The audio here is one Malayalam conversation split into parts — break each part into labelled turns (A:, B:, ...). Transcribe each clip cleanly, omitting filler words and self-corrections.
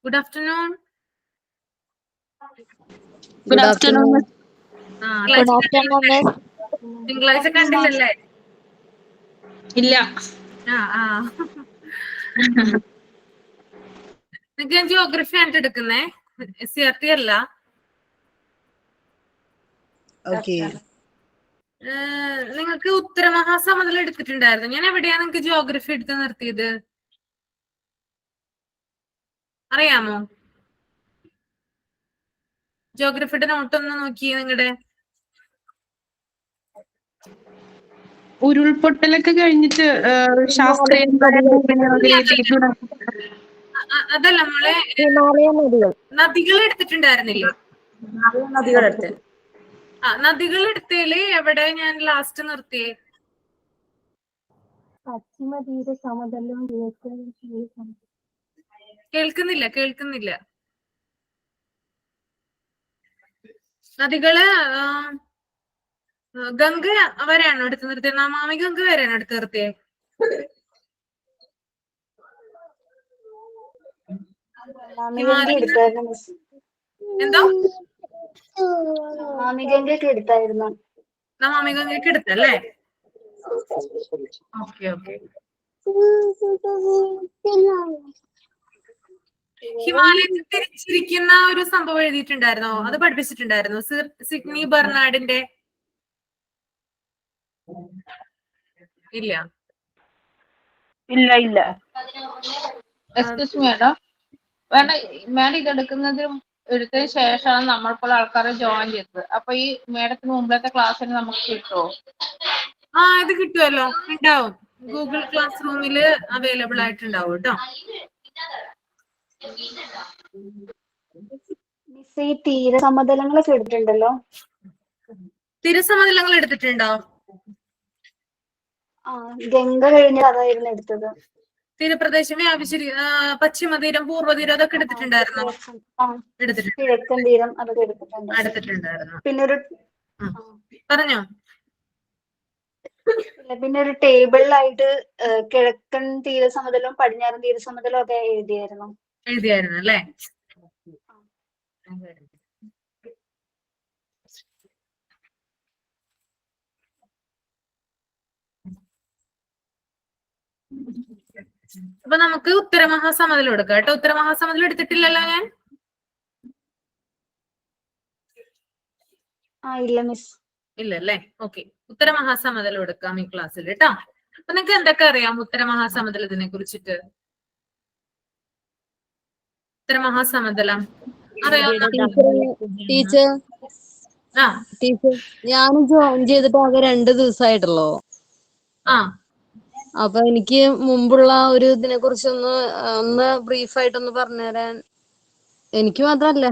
A: Good afternoon.
B: Good afternoon, Miss.
C: Good afternoon, Miss.
A: തിങ്കളാഴ്ച കണ്ടില്ലല്ലേ?
B: ഇല്ല.
A: നിങ്ങൾക്ക് ഞാൻ ജിയോഗ്രഫി ആയിട്ട് എടുക്കുന്നേ, SCRT അല്ല. നിങ്ങൾക്ക് ഉത്തരമഹാസമതലം എടുത്തിട്ടുണ്ടായിരുന്നു. ഞാൻ എവിടെയാ നിങ്ങൾക്ക് ജിയോഗ്രഫി എടുത്ത് നിർത്തിയത് അറിയാമോ? ജിയോഗ്രഫിയുടെ നോട്ട് ഒന്ന് നോക്കിയേ നിങ്ങളുടെ.
B: ഉരുൾപൊട്ടലൊക്കെ കഴിഞ്ഞിട്ട് ശാസ്ത്രീയ
A: അതല്ല മോളെ, നദികൾ എടുത്തിട്ടുണ്ടായിരുന്നില്ലേ? നദികൾ എടുത്തേല് എവിടെ ഞാൻ ലാസ്റ്റ് നിർത്തിയേ?
C: പശ്ചിമതീര സമതലം.
A: കേൾക്കുന്നില്ല. നദികള് ഗംഗ വരെയാണോ എടുത്ത് നിർത്തിയത്? നമാമി ഗംഗ വരെയാണോ എടുത്ത് നിർത്തിയത്? എന്തോ
C: നമാമി ഗംഗയൊക്കെ എടുത്തായിരുന്നു.
A: നമാമി ഗംഗയ്ക്ക് എടുത്തല്ലേ? ഓക്കെ. ഹിമാലയത്തിൽ തിരിച്ചിരിക്കുന്ന ഒരു സംഭവം എഴുതിയിട്ടുണ്ടായിരുന്നോ? അത് പഠിപ്പിച്ചിട്ടുണ്ടായിരുന്നു സിഡ്നി ബെർണാഡിന്റെ? ഇല്ല.
B: എക്സ്ക്യൂസ് മീ മേഡം, മേഡം എടുത്തതിന് ശേഷമാണ് നമ്മൾക്കുള്ള ആൾക്കാരെ ജോയിൻ ചെയ്തത്. അപ്പൊ ഈ മേഡത്തിന് മുമ്പത്തെ ക്ലാസ്സിന് നമുക്ക് കിട്ടുമോ?
A: ഇത് കിട്ടുമല്ലോ, ഉണ്ടാവും. ഗൂഗിൾ ക്ലാസ് റൂമില് അവൈലബിൾ ആയിട്ടുണ്ടാവും കേട്ടോ.
C: മിസ്, ഈ തീരസമതലങ്ങളൊക്കെ എടുത്തിട്ടുണ്ടല്ലോ.
A: തീരസമതലങ്ങൾ എടുത്തിട്ടുണ്ടോ?
C: ഗംഗ കഴിഞ്ഞ അതായിരുന്നു എടുത്തത്.
A: തീരപ്രദേശം വ്യാപിച്ചിരി പശ്ചിമതീരം, പൂർവ്വതീരം അതൊക്കെ എടുത്തിട്ടുണ്ടായിരുന്നോ?
C: കിഴക്കൻ തീരം അതൊക്കെ
A: എടുത്തിട്ടുണ്ടായിരുന്നു. പറഞ്ഞോ.
C: പിന്നെ ഒരു ടേബിളിലായിട്ട് കിഴക്കൻ തീരസമതലവും പടിഞ്ഞാറൻ തീരസമതലവും ഒക്കെ എഴുതിയായിരുന്നു
A: അല്ലേ? അപ്പൊ നമുക്ക് ഉത്തരമഹാസമതലം എടുക്കാം കേട്ടോ. ഉത്തരമഹാസമതലം എടുത്തിട്ടില്ലല്ലോ ഞാൻ.
C: ഇല്ല മിസ്.
A: ഇല്ലല്ലേ? ഓക്കെ. ഉത്തരമഹാസമതലം എടുക്കാം ഈ ക്ലാസ്സിൽ കേട്ടോ. അപ്പൊ നിങ്ങൾക്ക് എന്തൊക്കെ അറിയാം ഉത്തരമഹാസമതലത്തിനെ കുറിച്ചിട്ട്? ഉത്തരമഹാസമതലം അറിയാവുന്ന
D: ടീച്ചർ
A: ആ
D: ടീച്ചർ ഞാൻ ജോയിൻ ചെയ്തിട്ട് ആകെ 2 ദിവസമായിട്ടുള്ളൂ.
A: ആ
D: അപ്പൊ എനിക്ക് മുമ്പുള്ള ഒരു ഇതിനെ കുറിച്ചൊന്ന് ബ്രീഫായിട്ടൊന്ന് പറഞ്ഞുതരാൻ. എനിക്ക് മാത്രല്ല,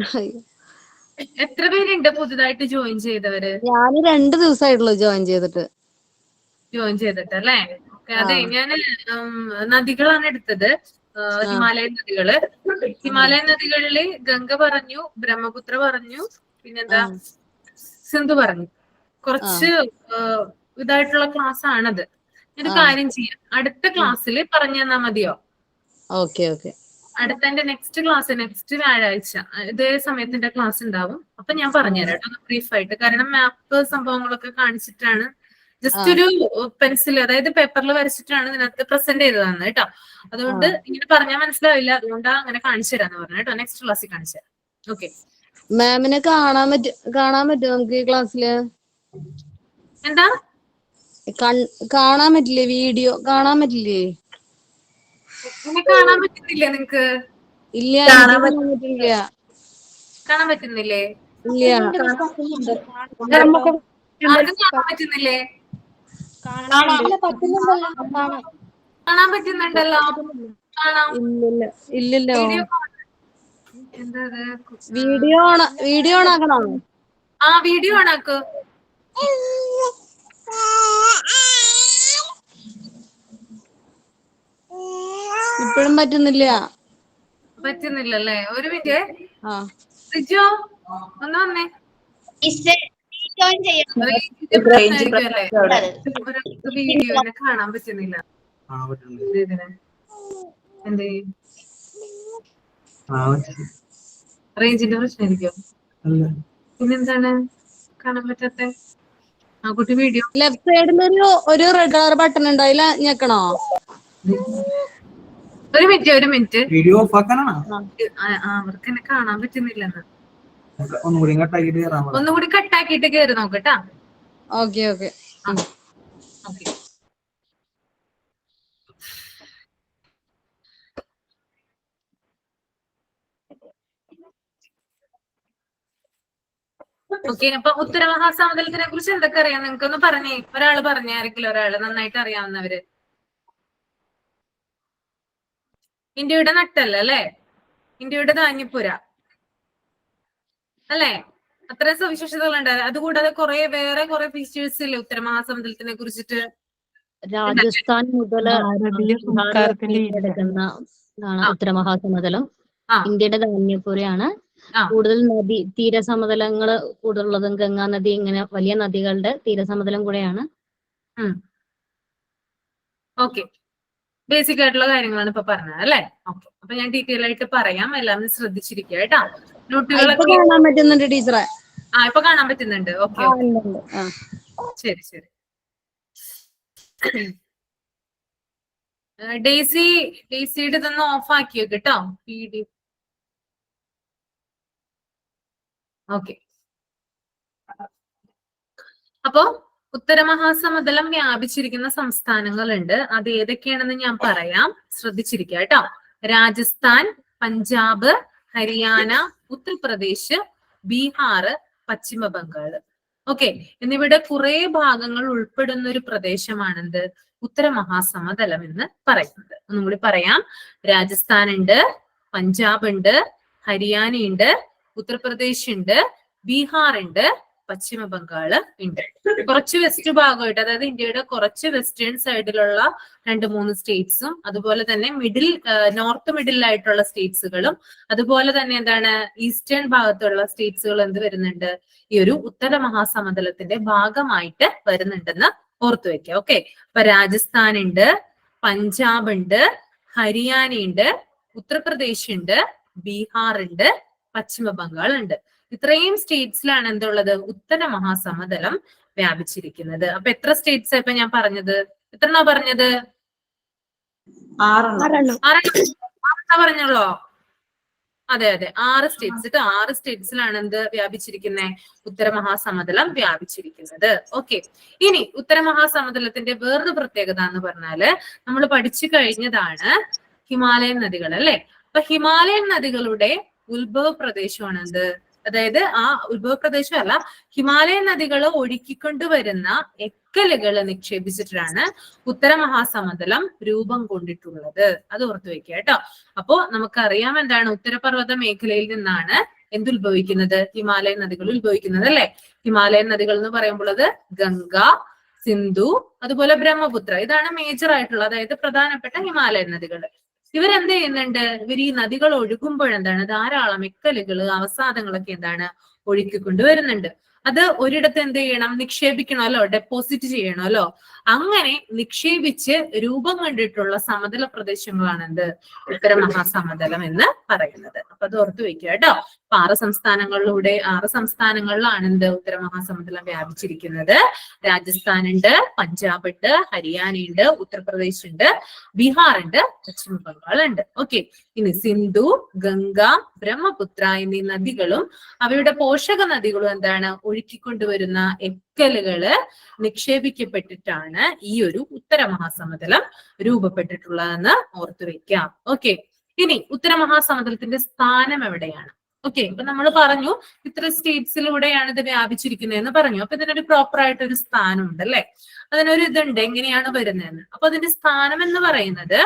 A: എത്ര പേരുണ്ട് പുതുതായിട്ട് ജോയിൻ ചെയ്തവര്?
D: ഞാൻ 2 ദിവസമായിട്ടുള്ളൂ ജോയിൻ ചെയ്തിട്ട്.
A: അല്ലേ? ഓക്കെ. അതെ, ഞാന് നദികളാണ് എടുത്തത്. ഹിമാലയൻ നദികള്. ഹിമാലയൻ നദികളില് ഗംഗ പറഞ്ഞു, ബ്രഹ്മപുത്ര പറഞ്ഞു, പിന്നെന്താ സിന്ധു പറഞ്ഞു. കുറച്ച് ഇതായിട്ടുള്ള ക്ലാസ് ആണത്. ഒരു കാര്യം ചെയ്യാം, അടുത്ത ക്ലാസ്സിൽ പറഞ്ഞു തന്നാ മതിയോ?
D: Okay okay.
A: അടുത്ത നെക്സ്റ്റ് ക്ലാസ് നെക്സ്റ്റ് വ്യാഴാഴ്ച ഇതേ സമയത്തിന്റെ ക്ലാസ് ഉണ്ടാവും. അപ്പൊ ഞാൻ പറഞ്ഞുതരാം കേട്ടോ ബ്രീഫായിട്ട്. കാരണം മാപ്പ് സംഭവങ്ങളൊക്കെ കാണിച്ചിട്ടാണ്, ജസ്റ്റ് ഒരു പെൻസിൽ അതായത് പേപ്പറിൽ വരച്ചിട്ടാണ് ഇതിനകത്ത് പ്രസന്റ് ചെയ്തതാണ് കേട്ടോ. അതുകൊണ്ട് ഇങ്ങനെ പറഞ്ഞാൽ മനസ്സിലാവില്ല, അതുകൊണ്ടാണ് അങ്ങനെ കാണിച്ചു തരാന്ന് പറഞ്ഞു കേട്ടോ. നെക്സ്റ്റ് ക്ലാസ്സിൽ കാണിച്ചു തരാം. ഓക്കെ.
D: മാമിനെ കാണാൻ പറ്റുമോ നമുക്ക് ഈ ക്ലാസ്സില്?
A: എന്താ
D: കാണാൻ പറ്റില്ലേ? വീഡിയോ കാണാൻ പറ്റില്ലേ?
A: എന്നെ കാണാൻ പറ്റുന്നില്ലേ നിങ്ങക്ക്?
D: ഇല്ല, കാണാൻ പറ്റില്ല.
A: കാണാൻ പറ്റുന്നില്ലേ?
D: ഇല്ല,
A: ആർക്കും കാണാൻ പറ്റുന്നില്ലേ? കാണാൻ പറ്റുന്നുണ്ടല്ലോ. കാണാം.
D: ഇല്ലല്ലോ.
A: എന്താ
D: വീഡിയോ ഓൺ ആക്കണോ?
A: ആ വീഡിയോ ഓൺ ആക്ക്.
D: ഇപ്പോഴും
A: പറ്റുന്നില്ലല്ലേ? ഒരു മിനിറ്റ്. റിജോ ഒന്ന് വന്നേ. വീഡിയോനെ കാണാൻ പറ്റുന്നില്ല. എന്തേ റേഞ്ചിന്റെ പ്രശ്നമായിരിക്കും. പിന്നെന്താണ് കാണാൻ പറ്റാത്ത? ആ കുട്ടി വീഡിയോ
D: ലെഫ്റ്റ് സൈഡിൽ ഒരു റെഡ് കളർ ബട്ടൺ ഉണ്ട്, അതിൽ ഞെക്കണോ?
A: ഒരു മിനിറ്റ്. Video of ആക്കാനാണ്. അവർക്ക് എന്നെ കാണാൻ പറ്റുന്നില്ലെന്ന്. ഒന്നുകൂടി കട്ടാക്കിട്ട് കേറി നോക്കട്ടാ.
D: Okay okay.
A: ഓക്കെ. അപ്പൊ ഉത്തരമഹാസമതലത്തിനെ കുറിച്ച് എന്തൊക്കെ അറിയാം നിങ്ങൾക്കൊന്ന് പറഞ്ഞേ. ഒരാള് പറഞ്ഞേ, ആരെങ്കിലും ഒരാള് നന്നായിട്ട് അറിയാവുന്നവര്. ഇന്ത്യയുടെ നട്ടല്ല അല്ലേ? ഇന്ത്യയുടെ ധാന്യപ്പുര അല്ലേ? അത്രയും സവിശേഷതകളുണ്ട്. അതുകൂടാതെ വേറെ കുറെ ഫീച്ചേഴ്സ് ഇല്ലേ ഉത്തരമഹാസമതലത്തിനെ കുറിച്ചിട്ട്?
D: രാജസ്ഥാൻ മുതൽ ഉത്തരമഹാസമതലം ഇന്ത്യയുടെ ധാന്യപ്പുരയാണ്. കൂടുതൽ തീരസമതലങ്ങൾ കൂടുതലുള്ളതും ഗംഗാ നദി, ഇങ്ങനെ വലിയ നദികളുടെ തീരസമതലം കൂടെയാണ്.
A: ഓക്കെ. ബേസിക് ആയിട്ടുള്ള കാര്യങ്ങളാണ് ഇപ്പൊ പറഞ്ഞത് അല്ലേ? ഓക്കെ. അപ്പൊ ഞാൻ ഡീറ്റെയിൽ ആയിട്ട് പറയാം, എല്ലാവരും ശ്രദ്ധിച്ചിരിക്കുക കേട്ടോ. നോട്ടുകളൊക്കെ
D: കാണാൻ പറ്റുന്നുണ്ട് ടീച്ചറെ?
A: ഇപ്പൊ കാണാൻ പറ്റുന്നുണ്ട്. ഓക്കെ. ശരി. ഡേസിയുടെ ഇതൊന്ന് ഓഫ് ആക്കിയോ കേട്ടോ വീഡിയോ. ഓക്കെ. അപ്പോ ഉത്തരമഹാസമതലം വ്യാപിച്ചിരിക്കുന്ന സംസ്ഥാനങ്ങളുണ്ട്. അത് ഏതൊക്കെയാണെന്ന് ഞാൻ പറയാം, ശ്രദ്ധിച്ചിരിക്കുക കേട്ടോ. രാജസ്ഥാൻ, പഞ്ചാബ്, ഹരിയാന, ഉത്തർപ്രദേശ്, ബീഹാർ, പശ്ചിമ ബംഗാള്. ഓക്കെ. എന്നിവിടെ കുറെ ഭാഗങ്ങൾ ഉൾപ്പെടുന്ന ഒരു പ്രദേശമാണെന്ത് ഉത്തരമഹാസമതലം എന്ന് പറയുന്നത്. ഒന്നും കൂടി പറയാം. രാജസ്ഥാൻ ഉണ്ട്, പഞ്ചാബ് ഉണ്ട്, ഹരിയാന ഉണ്ട്, ഉത്തർപ്രദേശ് ഉണ്ട്, ബീഹാർ ഉണ്ട്, പശ്ചിമ ബംഗാള് ഉണ്ട്. കുറച്ച് വെസ്റ്റ് ഭാഗമായിട്ട്, അതായത് ഇന്ത്യയുടെ കുറച്ച് വെസ്റ്റേൺ സൈഡിലുള്ള 2-3 സ്റ്റേറ്റ്സും, അതുപോലെ തന്നെ നോർത്ത് മിഡിലായിട്ടുള്ള സ്റ്റേറ്റ്സുകളും, അതുപോലെ തന്നെ എന്താണ് ഈസ്റ്റേൺ ഭാഗത്തുള്ള സ്റ്റേറ്റ്സുകൾ എന്ത് വരുന്നുണ്ട്, ഈ ഒരു ഉത്തര മഹാസമതലത്തിന്റെ ഭാഗമായിട്ട് വരുന്നുണ്ടെന്ന് ഓർത്തു വെക്കുക. ഓക്കെ. അപ്പൊ രാജസ്ഥാൻ ഉണ്ട്, പഞ്ചാബ് ഉണ്ട്, ഹരിയാന ഉണ്ട്, ഉത്തർപ്രദേശ് ഉണ്ട്, ബീഹാർ ഉണ്ട്, പശ്ചിമ ബംഗാൾ ഉണ്ട്. ഇത്രയും സ്റ്റേറ്റ്സിലാണ് എന്തുള്ളത് ഉത്തര മഹാസമതലം വ്യാപിച്ചിരിക്കുന്നത്. അപ്പൊ എത്ര സ്റ്റേറ്റ്സ് ഇപ്പൊ ഞാൻ പറഞ്ഞത്? എത്രണ്ണ പറഞ്ഞത്? 6 പറഞ്ഞുള്ളോ? അതെ അതെ 6 സ്റ്റേറ്റ്സ്. 6 സ്റ്റേറ്റ്സിലാണ് എന്ത് വ്യാപിച്ചിരിക്കുന്നത്? ഉത്തര മഹാസമതലം വ്യാപിച്ചിരിക്കുന്നത്. ഓക്കെ, ഇനി ഉത്തര മഹാസമതലത്തിന്റെ വേറൊരു പ്രത്യേകത എന്ന് പറഞ്ഞാല് നമ്മൾ പഠിച്ചു കഴിഞ്ഞതാണ് ഹിമാലയൻ നദികൾ അല്ലെ. അപ്പൊ ഹിമാലയൻ നദികളുടെ ഉത്ഭവ പ്രദേശമാണ് എന്ത്? അതായത് ആ ഉത്ഭവ പ്രദേശമല്ല, ഹിമാലയൻ നദികൾ ഒഴുക്കിക്കൊണ്ടുവരുന്ന എക്കലുകൾ നിക്ഷേപിച്ചിട്ടാണ് ഉത്തര മഹാസമതലം രൂപം കൊണ്ടിട്ടുള്ളത്. അത് ഓർത്തു വെക്കുക കേട്ടോ. അപ്പോ നമുക്കറിയാം എന്താണ്, ഉത്തരപർവ്വത മേഖലയിൽ നിന്നാണ് എന്തുത്ഭവിക്കുന്നത്? ഹിമാലയൻ നദികൾ ഉത്ഭവിക്കുന്നത് അല്ലെ. ഹിമാലയൻ നദികൾ എന്ന് പറയുമ്പോൾ അത് ഗംഗ, സിന്ധു, അതുപോലെ ബ്രഹ്മപുത്ര, ഇതാണ് മേജർ ആയിട്ടുള്ള, അതായത് പ്രധാനപ്പെട്ട ഹിമാലയൻ നദികൾ. ഇവരെന്ത് ചെയ്യുന്നുണ്ട്? ഇവർ ഈ നദികൾ ഒഴുകുമ്പോഴെന്താണ് ധാരാളം എക്കലുകൾ, അവസാദങ്ങളൊക്കെ എന്താണ് ഒഴുക്കിക്കൊണ്ടുവരുന്നുണ്ട്. അത് ഒരിടത്ത് എന്ത് ചെയ്യണം? നിക്ഷേപിക്കണമല്ലോ, ഡെപ്പോസിറ്റ് ചെയ്യണമല്ലോ. അങ്ങനെ നിക്ഷേപിച്ച് രൂപം കണ്ടിട്ടുള്ള സമതല പ്രദേശങ്ങളാണ് എന്ത്? ഉത്തര മഹാസമതലം എന്ന് പറയുന്നത്. അപ്പൊ അത് ഓർത്തു വെക്കുക കേട്ടോ. 6 സംസ്ഥാനങ്ങളിലാണ് എന്ത്? ഉത്തര മഹാസമതലം വ്യാപിച്ചിരിക്കുന്നത്. രാജസ്ഥാൻ ഉണ്ട്, പഞ്ചാബ് ഉണ്ട്, ഹരിയാന ഉണ്ട്, ഉത്തർപ്രദേശ് ഉണ്ട്, ബീഹാർ ഉണ്ട്, പശ്ചിമ ബംഗാൾ ഉണ്ട്. ഓക്കെ, ഇനി സിന്ധു, ഗംഗ, ബ്രഹ്മപുത്ര എന്നീ നദികളും അവയുടെ പോഷക നദികളും എന്താണ്? ഒഴുക്കിക്കൊണ്ടുവരുന്ന എക്കലുകള് നിക്ഷേപിക്കപ്പെട്ടിട്ടാണ് ഈ ഒരു ഉത്തര മഹാസമതലം രൂപപ്പെട്ടിട്ടുള്ളതെന്ന് ഓർത്തു വെക്കാം. ഓക്കെ, ഇനി ഉത്തര മഹാസമതലത്തിന്റെ സ്ഥാനം എവിടെയാണ്? ഓക്കെ, ഇപ്പൊ നമ്മൾ പറഞ്ഞു ഇത്ര സ്റ്റേറ്റ്സിലൂടെയാണ് ഇത് വ്യാപിച്ചിരിക്കുന്നതെന്ന് പറഞ്ഞു. അപ്പൊ ഇതിനൊരു പ്രോപ്പർ ആയിട്ട് ഒരു സ്ഥാനം ഉണ്ട് അല്ലെ. അതിനൊരു ഇതുണ്ട് എങ്ങനെയാണ് വരുന്നതെന്ന്. അപ്പൊ അതിന്റെ സ്ഥാനം എന്ന് പറയുന്നത്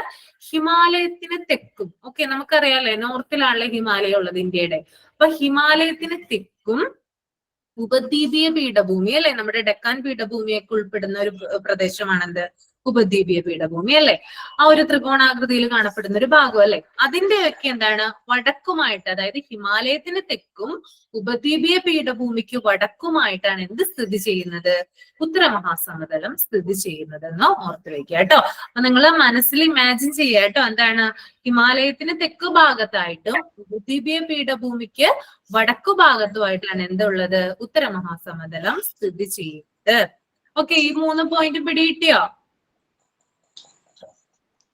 A: ഹിമാലയത്തിന് തെക്കും, ഓക്കെ നമുക്കറിയാലേ നോർത്തിലാണല്ലേ ഹിമാലയം ഉള്ളത് ഇന്ത്യയുടെ. അപ്പൊ ഹിമാലയത്തിന് തെക്കും ഉപദ്വീപീയ പീഠഭൂമി അല്ലെ, നമ്മുടെ ഡെക്കാൻ പീഠഭൂമിയൊക്കെ ഉൾപ്പെടുന്ന ഒരു പ്രദേശമാണെന്ത്? ഉപദ്വീപീയ പീഠഭൂമി അല്ലെ. ആ ഒരു ത്രികോണാകൃതിയിൽ കാണപ്പെടുന്ന ഒരു ഭാഗം അല്ലെ. അതിന്റെയൊക്കെ എന്താണ് വടക്കുമായിട്ട്, അതായത് ഹിമാലയത്തിന് തെക്കും ഉപദ്വീപീയ പീഠഭൂമിക്ക് വടക്കുമായിട്ടാണ് എന്ത് സ്ഥിതി ചെയ്യുന്നത്? ഉത്തര മഹാസമതലം സ്ഥിതി ചെയ്യുന്നത് എന്ന് ഓർത്തു വെക്കുക കേട്ടോ. അപ്പൊ നിങ്ങൾ മനസ്സിൽ ഇമാജിൻ ചെയ്യുക കേട്ടോ. എന്താണ്? ഹിമാലയത്തിന് തെക്ക് ഭാഗത്തായിട്ടും ഉപദ്വീപീയ പീഠഭൂമിക്ക് വടക്കു ഭാഗത്തുമായിട്ടാണ് എന്തുള്ളത്? ഉത്തര മഹാസമതലം സ്ഥിതി ചെയ്യുന്നത്. ഓക്കെ, ഈ 3 പോയിന്റ് പിടികിട്ടിയോ?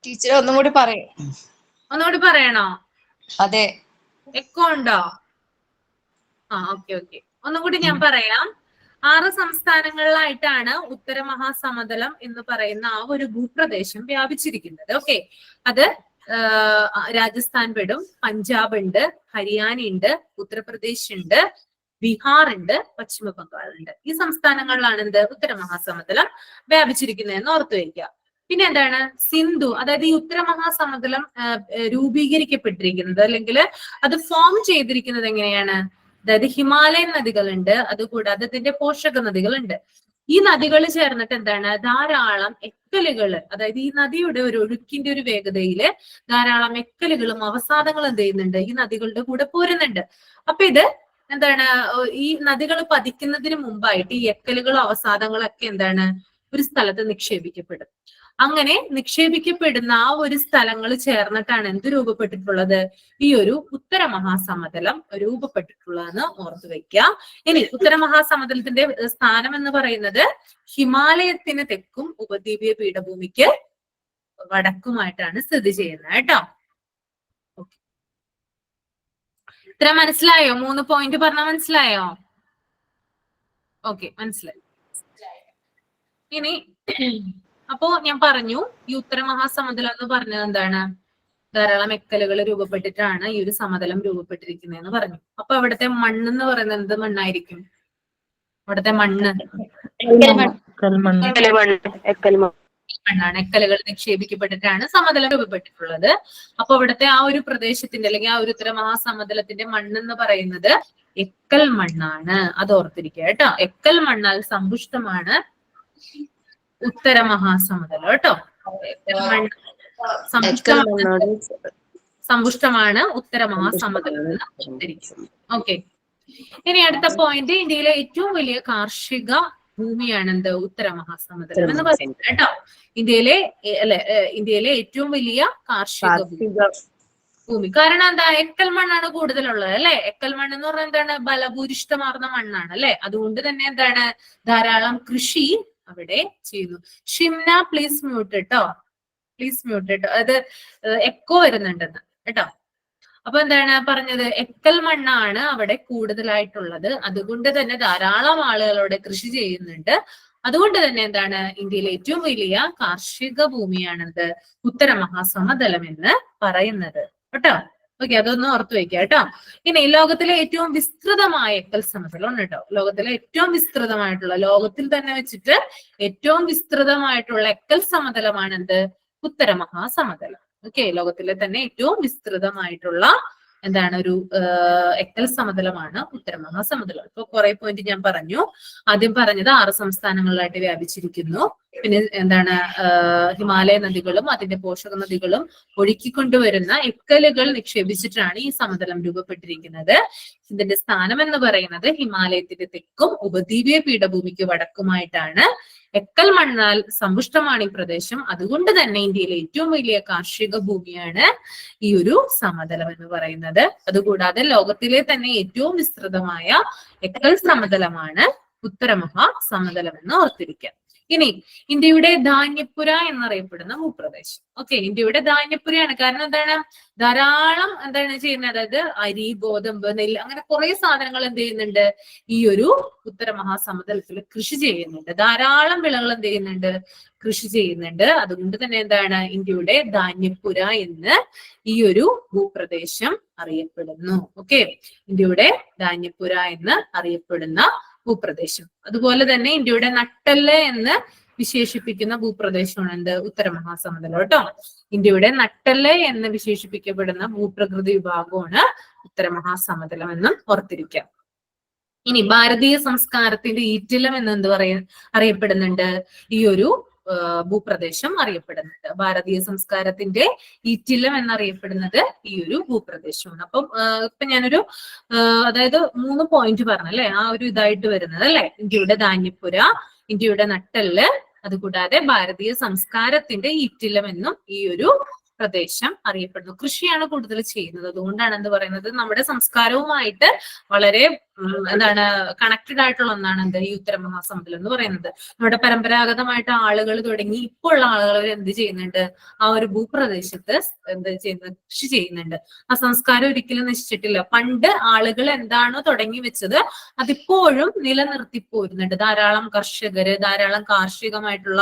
D: ടീച്ചർ ഒന്നും കൂടി പറയും.
A: ഒന്നുകൂടി പറയണോ?
D: അതെ.
A: എക്കോ ഉണ്ടോ? ഓക്കെ ഓക്കെ, ഒന്നുകൂടി ഞാൻ പറയാം. 6 സംസ്ഥാനങ്ങളിലായിട്ടാണ് ഉത്തര മഹാസമതലം എന്ന് പറയുന്ന ആ ഒരു ഭൂപ്രദേശം വ്യാപിച്ചിരിക്കുന്നത്. ഓക്കെ, അത് രാജസ്ഥാൻ പെടും, പഞ്ചാബ് ഉണ്ട്, ഹരിയാന ഉണ്ട്, ഉത്തർപ്രദേശ് ഉണ്ട്, ബീഹാർ ഉണ്ട്, പശ്ചിമ ബംഗാൾ ഉണ്ട്. ഈ സംസ്ഥാനങ്ങളിലാണ് എന്ത്? ഉത്തര മഹാസമതലം വ്യാപിച്ചിരിക്കുന്നതെന്ന് ഓർത്തു വയ്ക്കുക. പിന്നെ എന്താണ്? സിന്ധു, അതായത് ഈ ഉത്തര മഹാസമതലം രൂപീകരിക്കപ്പെട്ടിരിക്കുന്നത് അല്ലെങ്കിൽ അത് ഫോം ചെയ്തിരിക്കുന്നത് എങ്ങനെയാണ്? അതായത് ഹിമാലയൻ നദികളുണ്ട്, അതുകൂടാതെ അതിന്റെ പോഷക നദികളുണ്ട്. ഈ നദികൾ ചേർന്നിട്ട് എന്താണ്? ധാരാളം എക്കലുകള്, അതായത് ഈ നദിയുടെ ഒരു ഒഴുക്കിന്റെ ഒരു വേഗതയില് ധാരാളം എക്കലുകളും അവസാദങ്ങളും എന്ത് ചെയ്യുന്നുണ്ട്? ഈ നദികളുടെ കൂടെ പോരുന്നുണ്ട്. അപ്പൊ ഇത് എന്താണ്? ഈ നദികൾ പതിക്കുന്നതിന് മുമ്പായിട്ട് ഈ എക്കലുകളും അവസാദങ്ങളും ഒക്കെ എന്താണ്? ഒരു സ്ഥലത്ത് നിക്ഷേപിക്കപ്പെടും. അങ്ങനെ നിക്ഷേപിക്കപ്പെടുന്ന ആ ഒരു സ്ഥലങ്ങൾ ചേർന്നിട്ടാണ് എന്ത് രൂപപ്പെട്ടിട്ടുള്ളത്? ഈ ഒരു ഉത്തര മഹാസമതലം രൂപപ്പെട്ടിട്ടുള്ളതെന്ന് ഓർത്തു വെക്കുക. ഇനി ഉത്തര മഹാസമതലത്തിന്റെ സ്ഥാനം എന്ന് പറയുന്നത് ഹിമാലയത്തിന് തെക്കും ഉപദ്വീപീയ പീഠഭൂമിക്ക് വടക്കുമായിട്ടാണ് സ്ഥിതി ചെയ്യുന്നത് കേട്ടോ. ഇത്ര മനസ്സിലായോ? 3 പോയിന്റ് പറഞ്ഞാൽ മനസ്സിലായോ? ഓക്കെ, മനസ്സിലായി. ഇനി അപ്പോ ഞാൻ പറഞ്ഞു ഈ ഉത്തര മഹാസമതലം എന്ന് പറഞ്ഞത് എന്താണ്? ധാരാളം എക്കലുകൾ രൂപപ്പെട്ടിട്ടാണ് ഈ ഒരു സമതലം രൂപപ്പെട്ടിരിക്കുന്നതെന്ന് പറഞ്ഞു. അപ്പൊ അവിടുത്തെ മണ്ണെന്ന് പറയുന്നത് എന്ത് മണ്ണായിരിക്കും? അവിടുത്തെ മണ്ണ് മണ്ണാണ്. എക്കലുകൾ നിക്ഷേപിക്കപ്പെട്ടിട്ടാണ് സമതലം രൂപപ്പെട്ടിട്ടുള്ളത്. അപ്പൊ അവിടുത്തെ ആ ഒരു പ്രദേശത്തിന്റെ അല്ലെങ്കിൽ ആ ഒരു ഉത്തര മഹാസമതലത്തിന്റെ മണ്ണെന്ന് പറയുന്നത് എക്കൽ മണ്ണാണ്. അത് ഓർത്തിരിക്കുക കേട്ടോ. എക്കൽ മണ്ണാൽ സമ്പുഷ്ടമാണ് ഉത്തര മഹാസമതലം കേട്ടോ. സമ്പുഷ്ടമാണ് ഉത്തര മഹാസമതലം എന്ന് ഓർത്തിരിക്കും. ഓക്കെ, ഇനി അടുത്ത പോയിന്റ്, ഇന്ത്യയിലെ ഏറ്റവും വലിയ കാർഷിക ഭൂമിയാണ് എന്ത്? ഉത്തര മഹാസമതലം എന്ന് പറയുന്നത് കേട്ടോ. ഇന്ത്യയിലെ ഏറ്റവും വലിയ കാർഷിക ഭൂമി. കാരണം എന്താ? എക്കൽ മണ്ണാണ് കൂടുതലുള്ളത് അല്ലെ. എക്കൽ മണ്ണ് എന്ന് പറഞ്ഞാൽ എന്താണ്? ബലഭൂരിഷ്ടമാർന്ന മണ്ണാണ് അല്ലെ. അതുകൊണ്ട് തന്നെ എന്താണ്? ധാരാളം കൃഷി അവിടെ ചെയ്യുന്നു. ഷിംന പ്ലീസ് മ്യൂട്ട് കേട്ടോ, പ്ലീസ് മ്യൂട്ട് കേട്ടോ. അത് എക്കോ വരുന്നുണ്ടെന്ന് കേട്ടോ. അപ്പൊ എന്താണ് പറഞ്ഞത്, എക്കൽ മണ്ണാണ് അവിടെ കൂടുതലായിട്ടുള്ളത്. അതുകൊണ്ട് തന്നെ ധാരാളം ആളുകൾ അവിടെ കൃഷി ചെയ്യുന്നുണ്ട്. അതുകൊണ്ട് തന്നെ എന്താണ് ഇന്ത്യയിലെ ഏറ്റവും വലിയ കാർഷിക ഭൂമിയാണത് ഉത്തര മഹാസമതലം എന്ന് പറയുന്നത് കേട്ടോ. ഓക്കെ, അതൊന്ന് ഓർത്തു വെക്കുക കേട്ടോ. ഇനി ലോകത്തിലെ ഏറ്റവും വിസ്തൃതമായ എക്കൽ സമതലം ഉണ്ട് കേട്ടോ. ലോകത്തിലെ ഏറ്റവും വിസ്തൃതമായിട്ടുള്ള, ലോകത്തിൽ തന്നെ വെച്ചിട്ട് ഏറ്റവും വിസ്തൃതമായിട്ടുള്ള എക്കൽ സമതലമാണെന്ത് ഉത്തര മഹാസമതലം. ഓക്കെ, ലോകത്തിലെ തന്നെ ഏറ്റവും വിസ്തൃതമായിട്ടുള്ള എന്താണ് ഒരു എക്കൽ സമതലമാണ് ഉത്തര മഹാസമതലം. ഇപ്പൊ കുറെ പോയിന്റ് ഞാൻ പറഞ്ഞു. ആദ്യം പറഞ്ഞത് 6 സംസ്ഥാനങ്ങളിലായിട്ട് വ്യാപിച്ചിരിക്കുന്നു. പിന്നെ എന്താണ് ഹിമാലയ നദികളും അതിന്റെ പോഷക നദികളും ഒഴുക്കിക്കൊണ്ടുവരുന്ന എക്കലുകൾ നിക്ഷേപിച്ചിട്ടാണ് ഈ സമതലം രൂപപ്പെട്ടിരിക്കുന്നത്. ഇതിന്റെ സ്ഥാനം എന്ന് പറയുന്നത് ഹിമാലയത്തിന്റെ തെക്കും ഉപദ്വീപീയ പീഠഭൂമിക്ക് വടക്കുമായിട്ടാണ്. എക്കൽ മണ്ണാൽ സമ്പുഷ്ടമാണ് ഈ പ്രദേശം. അതുകൊണ്ട് തന്നെ ഇന്ത്യയിലെ ഏറ്റവും വലിയ കാർഷിക ഭൂമിയാണ് ഈ ഒരു സമതലം എന്ന് പറയുന്നത്. അതുകൂടാതെ ലോകത്തിലെ തന്നെ ഏറ്റവും വിസ്തൃതമായ എക്കൽ സമതലമാണ് ഉത്തര മഹാസമതലം എന്ന് ഓർത്തിരിക്കുക. ഇനി ഇന്ത്യയുടെ ധാന്യപ്പുര എന്നറിയപ്പെടുന്ന ഭൂപ്രദേശം. ഓക്കെ, ഇന്ത്യയുടെ ധാന്യപ്പുരയാണ്. കാരണം എന്താണ്, ധാരാളം എന്താണ് ചെയ്യുന്നത്, അതായത് അരി, ഗോതമ്പ്, നെല്ല്, അങ്ങനെ കുറെ സാധനങ്ങൾ എന്ത് ചെയ്യുന്നുണ്ട് ഈ ഒരു ഉത്തര മഹാസമതലത്തിൽ കൃഷി ചെയ്യുന്നുണ്ട്. ധാരാളം വിളകൾ എന്ത് ചെയ്യുന്നുണ്ട്, കൃഷി ചെയ്യുന്നുണ്ട്. അതുകൊണ്ട് തന്നെ എന്താണ് ഇന്ത്യയുടെ ധാന്യപ്പുര എന്ന് ഈ ഒരു ഭൂപ്രദേശം അറിയപ്പെടുന്നു. ഓക്കെ, ഇന്ത്യയുടെ ധാന്യപ്പുര എന്ന് അറിയപ്പെടുന്ന ഭൂപ്രദേശം. അതുപോലെ തന്നെ ഇന്ത്യയുടെ നട്ടെല്ല് എന്ന് വിശേഷിപ്പിക്കുന്ന ഭൂപ്രദേശമാണ് എന്ത് ഉത്തര മഹാസമതലം കേട്ടോ. ഇന്ത്യയുടെ നട്ടെല്ല് എന്ന് വിശേഷിപ്പിക്കപ്പെടുന്ന ഭൂപ്രകൃതി വിഭാഗമാണ് ഉത്തര മഹാസമതലം എന്നും ഓർത്തിരിക്കാം. ഇനി ഭാരതീയ സംസ്കാരത്തിന്റെ ഈറ്റിലം എന്ന് എന്ത് അറിയപ്പെടുന്നുണ്ട് ഈ ഒരു ഭൂപ്രദേശം അറിയപ്പെടുന്നുണ്ട്. ഭാരതീയ സംസ്കാരത്തിന്റെ ഈറ്റിലം എന്നറിയപ്പെടുന്നത് ഈ ഒരു ഭൂപ്രദേശമാണ്. അപ്പം ഇപ്പൊ ഞാനൊരു അതായത് 3 പോയിന്റ് പറഞ്ഞല്ലേ, ആ ഒരു ഇതായിട്ട് വരുന്നത് അല്ലെ. ഇന്ത്യയുടെ ധാന്യപ്പുര, ഇന്ത്യയുടെ നട്ടെല്ല്, അതുകൂടാതെ ഭാരതീയ സംസ്കാരത്തിന്റെ ഈറ്റിലം എന്നും ഈ ഒരു പ്രദേശം അറിയപ്പെടുന്നു. കൃഷിയാണ് കൂടുതൽ ചെയ്യുന്നത്. അതുകൊണ്ടാണ് എന്ത് പറയുന്നത്, നമ്മുടെ സംസ്കാരവുമായിട്ട് വളരെ എന്താണ് കണക്റ്റഡ് ആയിട്ടുള്ള ഒന്നാണ് എന്ത് ഈ ഉത്തര മഹാസമതലം എന്ന് പറയുന്നത്. നമ്മുടെ പരമ്പരാഗതമായിട്ട് ആളുകൾ തുടങ്ങി ഇപ്പോൾ ഉള്ള ആളുകൾ എന്ത് ചെയ്യുന്നുണ്ട്, ആ ഒരു ഭൂപ്രദേശത്ത് എന്ത് ചെയ്യുന്നത്, കൃഷി ചെയ്യുന്നുണ്ട്. ആ സംസ്കാരം ഒരിക്കലും നശിച്ചിട്ടില്ല. പണ്ട് ആളുകൾ എന്താണോ തുടങ്ങി വെച്ചത് അതിപ്പോഴും നിലനിർത്തി പോരുന്നുണ്ട്. ധാരാളം കർഷകര്, ധാരാളം കാർഷികമായിട്ടുള്ള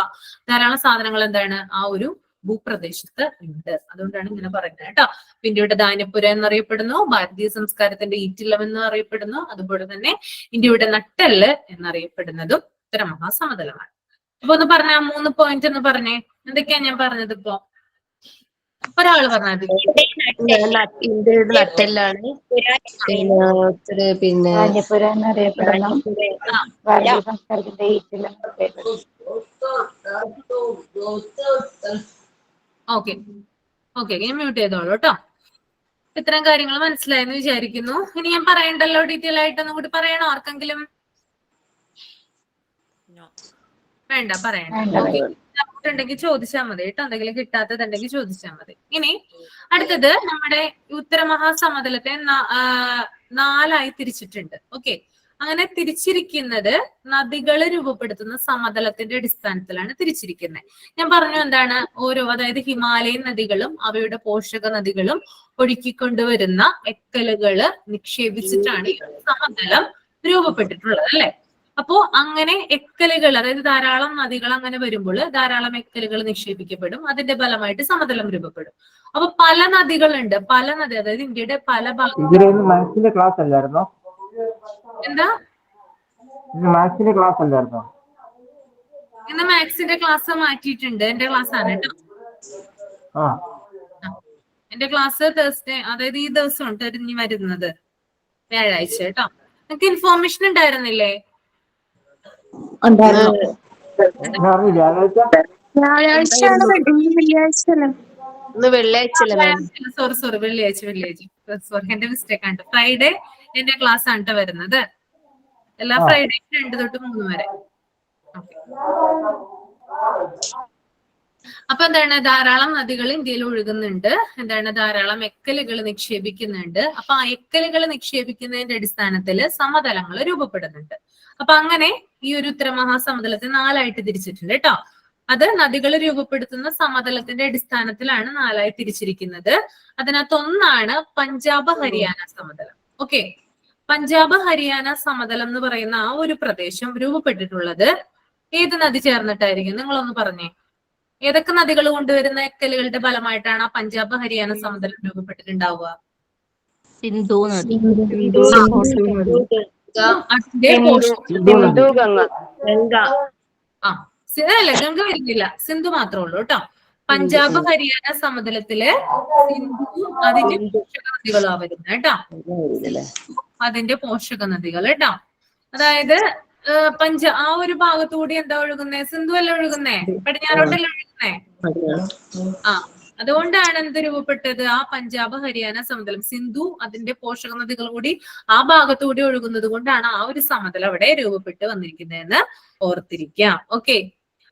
A: ധാരാളം സാധനങ്ങൾ എന്താണ് ആ ഒരു ഭൂപ്രദേശത്ത് ഉണ്ട്. അതുകൊണ്ടാണ് ഇങ്ങനെ പറയുന്നത് കേട്ടോ. ഇന്ത്യയുടെ ധാന്യപ്പുര എന്നറിയപ്പെടുന്നു, ഭാരതീയ സംസ്കാരത്തിന്റെ ഈറ്റിലം എന്ന് അറിയപ്പെടുന്നു, അതുപോലെ തന്നെ ഇന്ത്യയുടെ നട്ടെല്ല് എന്നറിയപ്പെടുന്നതും ഉത്തര മഹാസമതലമാണ്. അപ്പൊ ഒന്ന് പറഞ്ഞ 3 പോയിന്റ് എന്ന് പറഞ്ഞേ, എന്തൊക്കെയാ ഞാൻ പറഞ്ഞത്? ഇപ്പൊ ഒരാള് പറഞ്ഞത്
D: ഇന്ത്യയുടെ നട്ടെല്ലാണ്, പിന്നെ
C: ധാന്യപ്പുര എന്നറിയപ്പെടുന്ന ഭാരതീയ സംസ്കാരത്തിന്റെ ഈറ്റിലം.
A: ഓക്കെ ഓക്കെ, ഞാൻ മ്യൂട്ട് ചെയ്തോളൂ കേട്ടോ. ഇത്തരം കാര്യങ്ങൾ മനസ്സിലായെന്ന് വിചാരിക്കുന്നു. ഇനി ഞാൻ പറയണ്ടല്ലോ, ഡീറ്റെയിൽ ആയിട്ടൊന്നും കൂടി പറയണോ ആർക്കെങ്കിലും? വേണ്ട, പറയണ്ട. ഉണ്ടെങ്കിൽ ചോദിച്ചാൽ മതി കേട്ടോ. എന്തെങ്കിലും കിട്ടാത്തതുണ്ടെങ്കിൽ ചോദിച്ചാൽ മതി. ഇനി അടുത്തത് നമ്മുടെ ഉത്തര മഹാസമതലത്തെ 4ആയി തിരിച്ചിട്ടുണ്ട്. ഓക്കെ, അങ്ങനെ തിരിച്ചിരിക്കുന്നത് നദികൾ രൂപപ്പെടുത്തുന്ന സമതലത്തിന്റെ അടിസ്ഥാനത്തിലാണ് തിരിച്ചിരിക്കുന്നത്. ഞാൻ പറഞ്ഞു എന്താണ് അതായത് ഹിമാലയൻ നദികളും അവയുടെ പോഷക നദികളും ഒഴുക്കിക്കൊണ്ടുവരുന്ന എക്കലുകള് നിക്ഷേപിച്ചിട്ടാണ് ഈ സമതലം രൂപപ്പെട്ടിട്ടുള്ളത് അല്ലെ. അപ്പോ അങ്ങനെ എക്കലുകൾ, അതായത് ധാരാളം നദികൾ അങ്ങനെ വരുമ്പോൾ ധാരാളം എക്കലുകൾ നിക്ഷേപിക്കപ്പെടും. അതിന്റെ ഫലമായിട്ട് സമതലം രൂപപ്പെടും. അപ്പൊ പല നദികളുണ്ട്, പല നദി, അതായത് ഇന്ത്യയുടെ പല
E: മാത്സിന്റെ ക്ലാസ് അല്ലായിരുന്നോ?
A: എന്താ
E: മാത്സിന്റെ ക്ലാസ് അല്ലായിരുന്നോ?
A: ഇന്ന് മാത്സിന്റെ ക്ലാസ് മാറ്റിയിട്ടുണ്ട്. എന്റെ ക്ലാസ് ആണ് കേട്ടോ. എന്റെ ക്ലാസ് തേഴ്സ്ഡേ, അതായത് ഈ ദിവസം തെരഞ്ഞു വരുന്നത് വ്യാഴാഴ്ച കേട്ടോ. നിങ്ങൾക്ക് ഇൻഫോർമേഷൻ ഉണ്ടായിരുന്നില്ലേ? സോറി വെള്ളിയാഴ്ച എന്റെ മിസ്റ്റേക്ക് ആണ്. ഫ്രൈഡേ എന്റെ ക്ലാസ് ആണ് വരുന്നത്. എല്ലാ ഫ്രൈഡേ 2 തൊട്ട് 3 വരെ. അപ്പൊ എന്താണ് ധാരാളം നദികൾ ഇന്ത്യയിൽ ഒഴുകുന്നുണ്ട്. എന്താണ് ധാരാളം എക്കലുകൾ നിക്ഷേപിക്കുന്നുണ്ട്. അപ്പൊ ആ എക്കലുകൾ നിക്ഷേപിക്കുന്നതിന്റെ അടിസ്ഥാനത്തിൽ സമതലങ്ങൾ രൂപപ്പെടുന്നുണ്ട്. അപ്പൊ അങ്ങനെ ഈ ഒരു ഉത്തര മഹാസമതലത്തെ 4ആയിട്ട് തിരിച്ചിട്ടുണ്ട് കേട്ടോ. അത് നദികൾ രൂപപ്പെടുത്തുന്ന സമതലത്തിന്റെ അടിസ്ഥാനത്തിലാണ് 4ആയി തിരിച്ചിരിക്കുന്നത്. അതിനകത്ത് ഒന്നാണ് പഞ്ചാബ് ഹരിയാന സമതലം. ഓക്കെ, പഞ്ചാബ് ഹരിയാന സമതലം എന്ന് പറയുന്ന ആ ഒരു പ്രദേശം രൂപപ്പെട്ടിട്ടുള്ളത് ഏത് നദി ചേർന്നിട്ടായിരിക്കും? നിങ്ങളൊന്ന് പറഞ്ഞേ. ഏതൊക്കെ നദികൾ കൊണ്ടുവരുന്ന എക്കലുകളുടെ ഫലമായിട്ടാണ് ആ പഞ്ചാബ് ഹരിയാന സമതലം രൂപപ്പെട്ടിട്ടുണ്ടാവുക?
F: സിന്ധു നദി.
A: അല്ല, ഗംഗ വരുന്നില്ല, സിന്ധു മാത്രമേ ഉള്ളൂ കേട്ടോ. പഞ്ചാബ് ഹരിയാന സമതലത്തില് സിന്ധു അതിന്റെ പോഷക നദികളാ വരുന്നത് കേട്ടോ. അതിന്റെ പോഷക നദികൾ കേട്ടോ. അതായത് ആ ഒരു ഭാഗത്തുകൂടി എന്താ ഒഴുകുന്നേ? സിന്ധു അല്ല ഒഴുകുന്നേ, പടിഞ്ഞാറോട്ടല്ല ഒഴുകുന്നേ. അതുകൊണ്ടാണ് എന്ത് രൂപപ്പെട്ടത്? ആ പഞ്ചാബ് ഹരിയാന സമതലം, സിന്ധു അതിന്റെ പോഷക നദികൾ കൂടി ആ ഭാഗത്തുകൂടി ഒഴുകുന്നത് കൊണ്ടാണ് ആ ഒരു സമതലം അവിടെ രൂപപ്പെട്ട് വന്നിരിക്കുന്നതെന്ന് ഓർത്തിരിക്കാം. ഓക്കെ,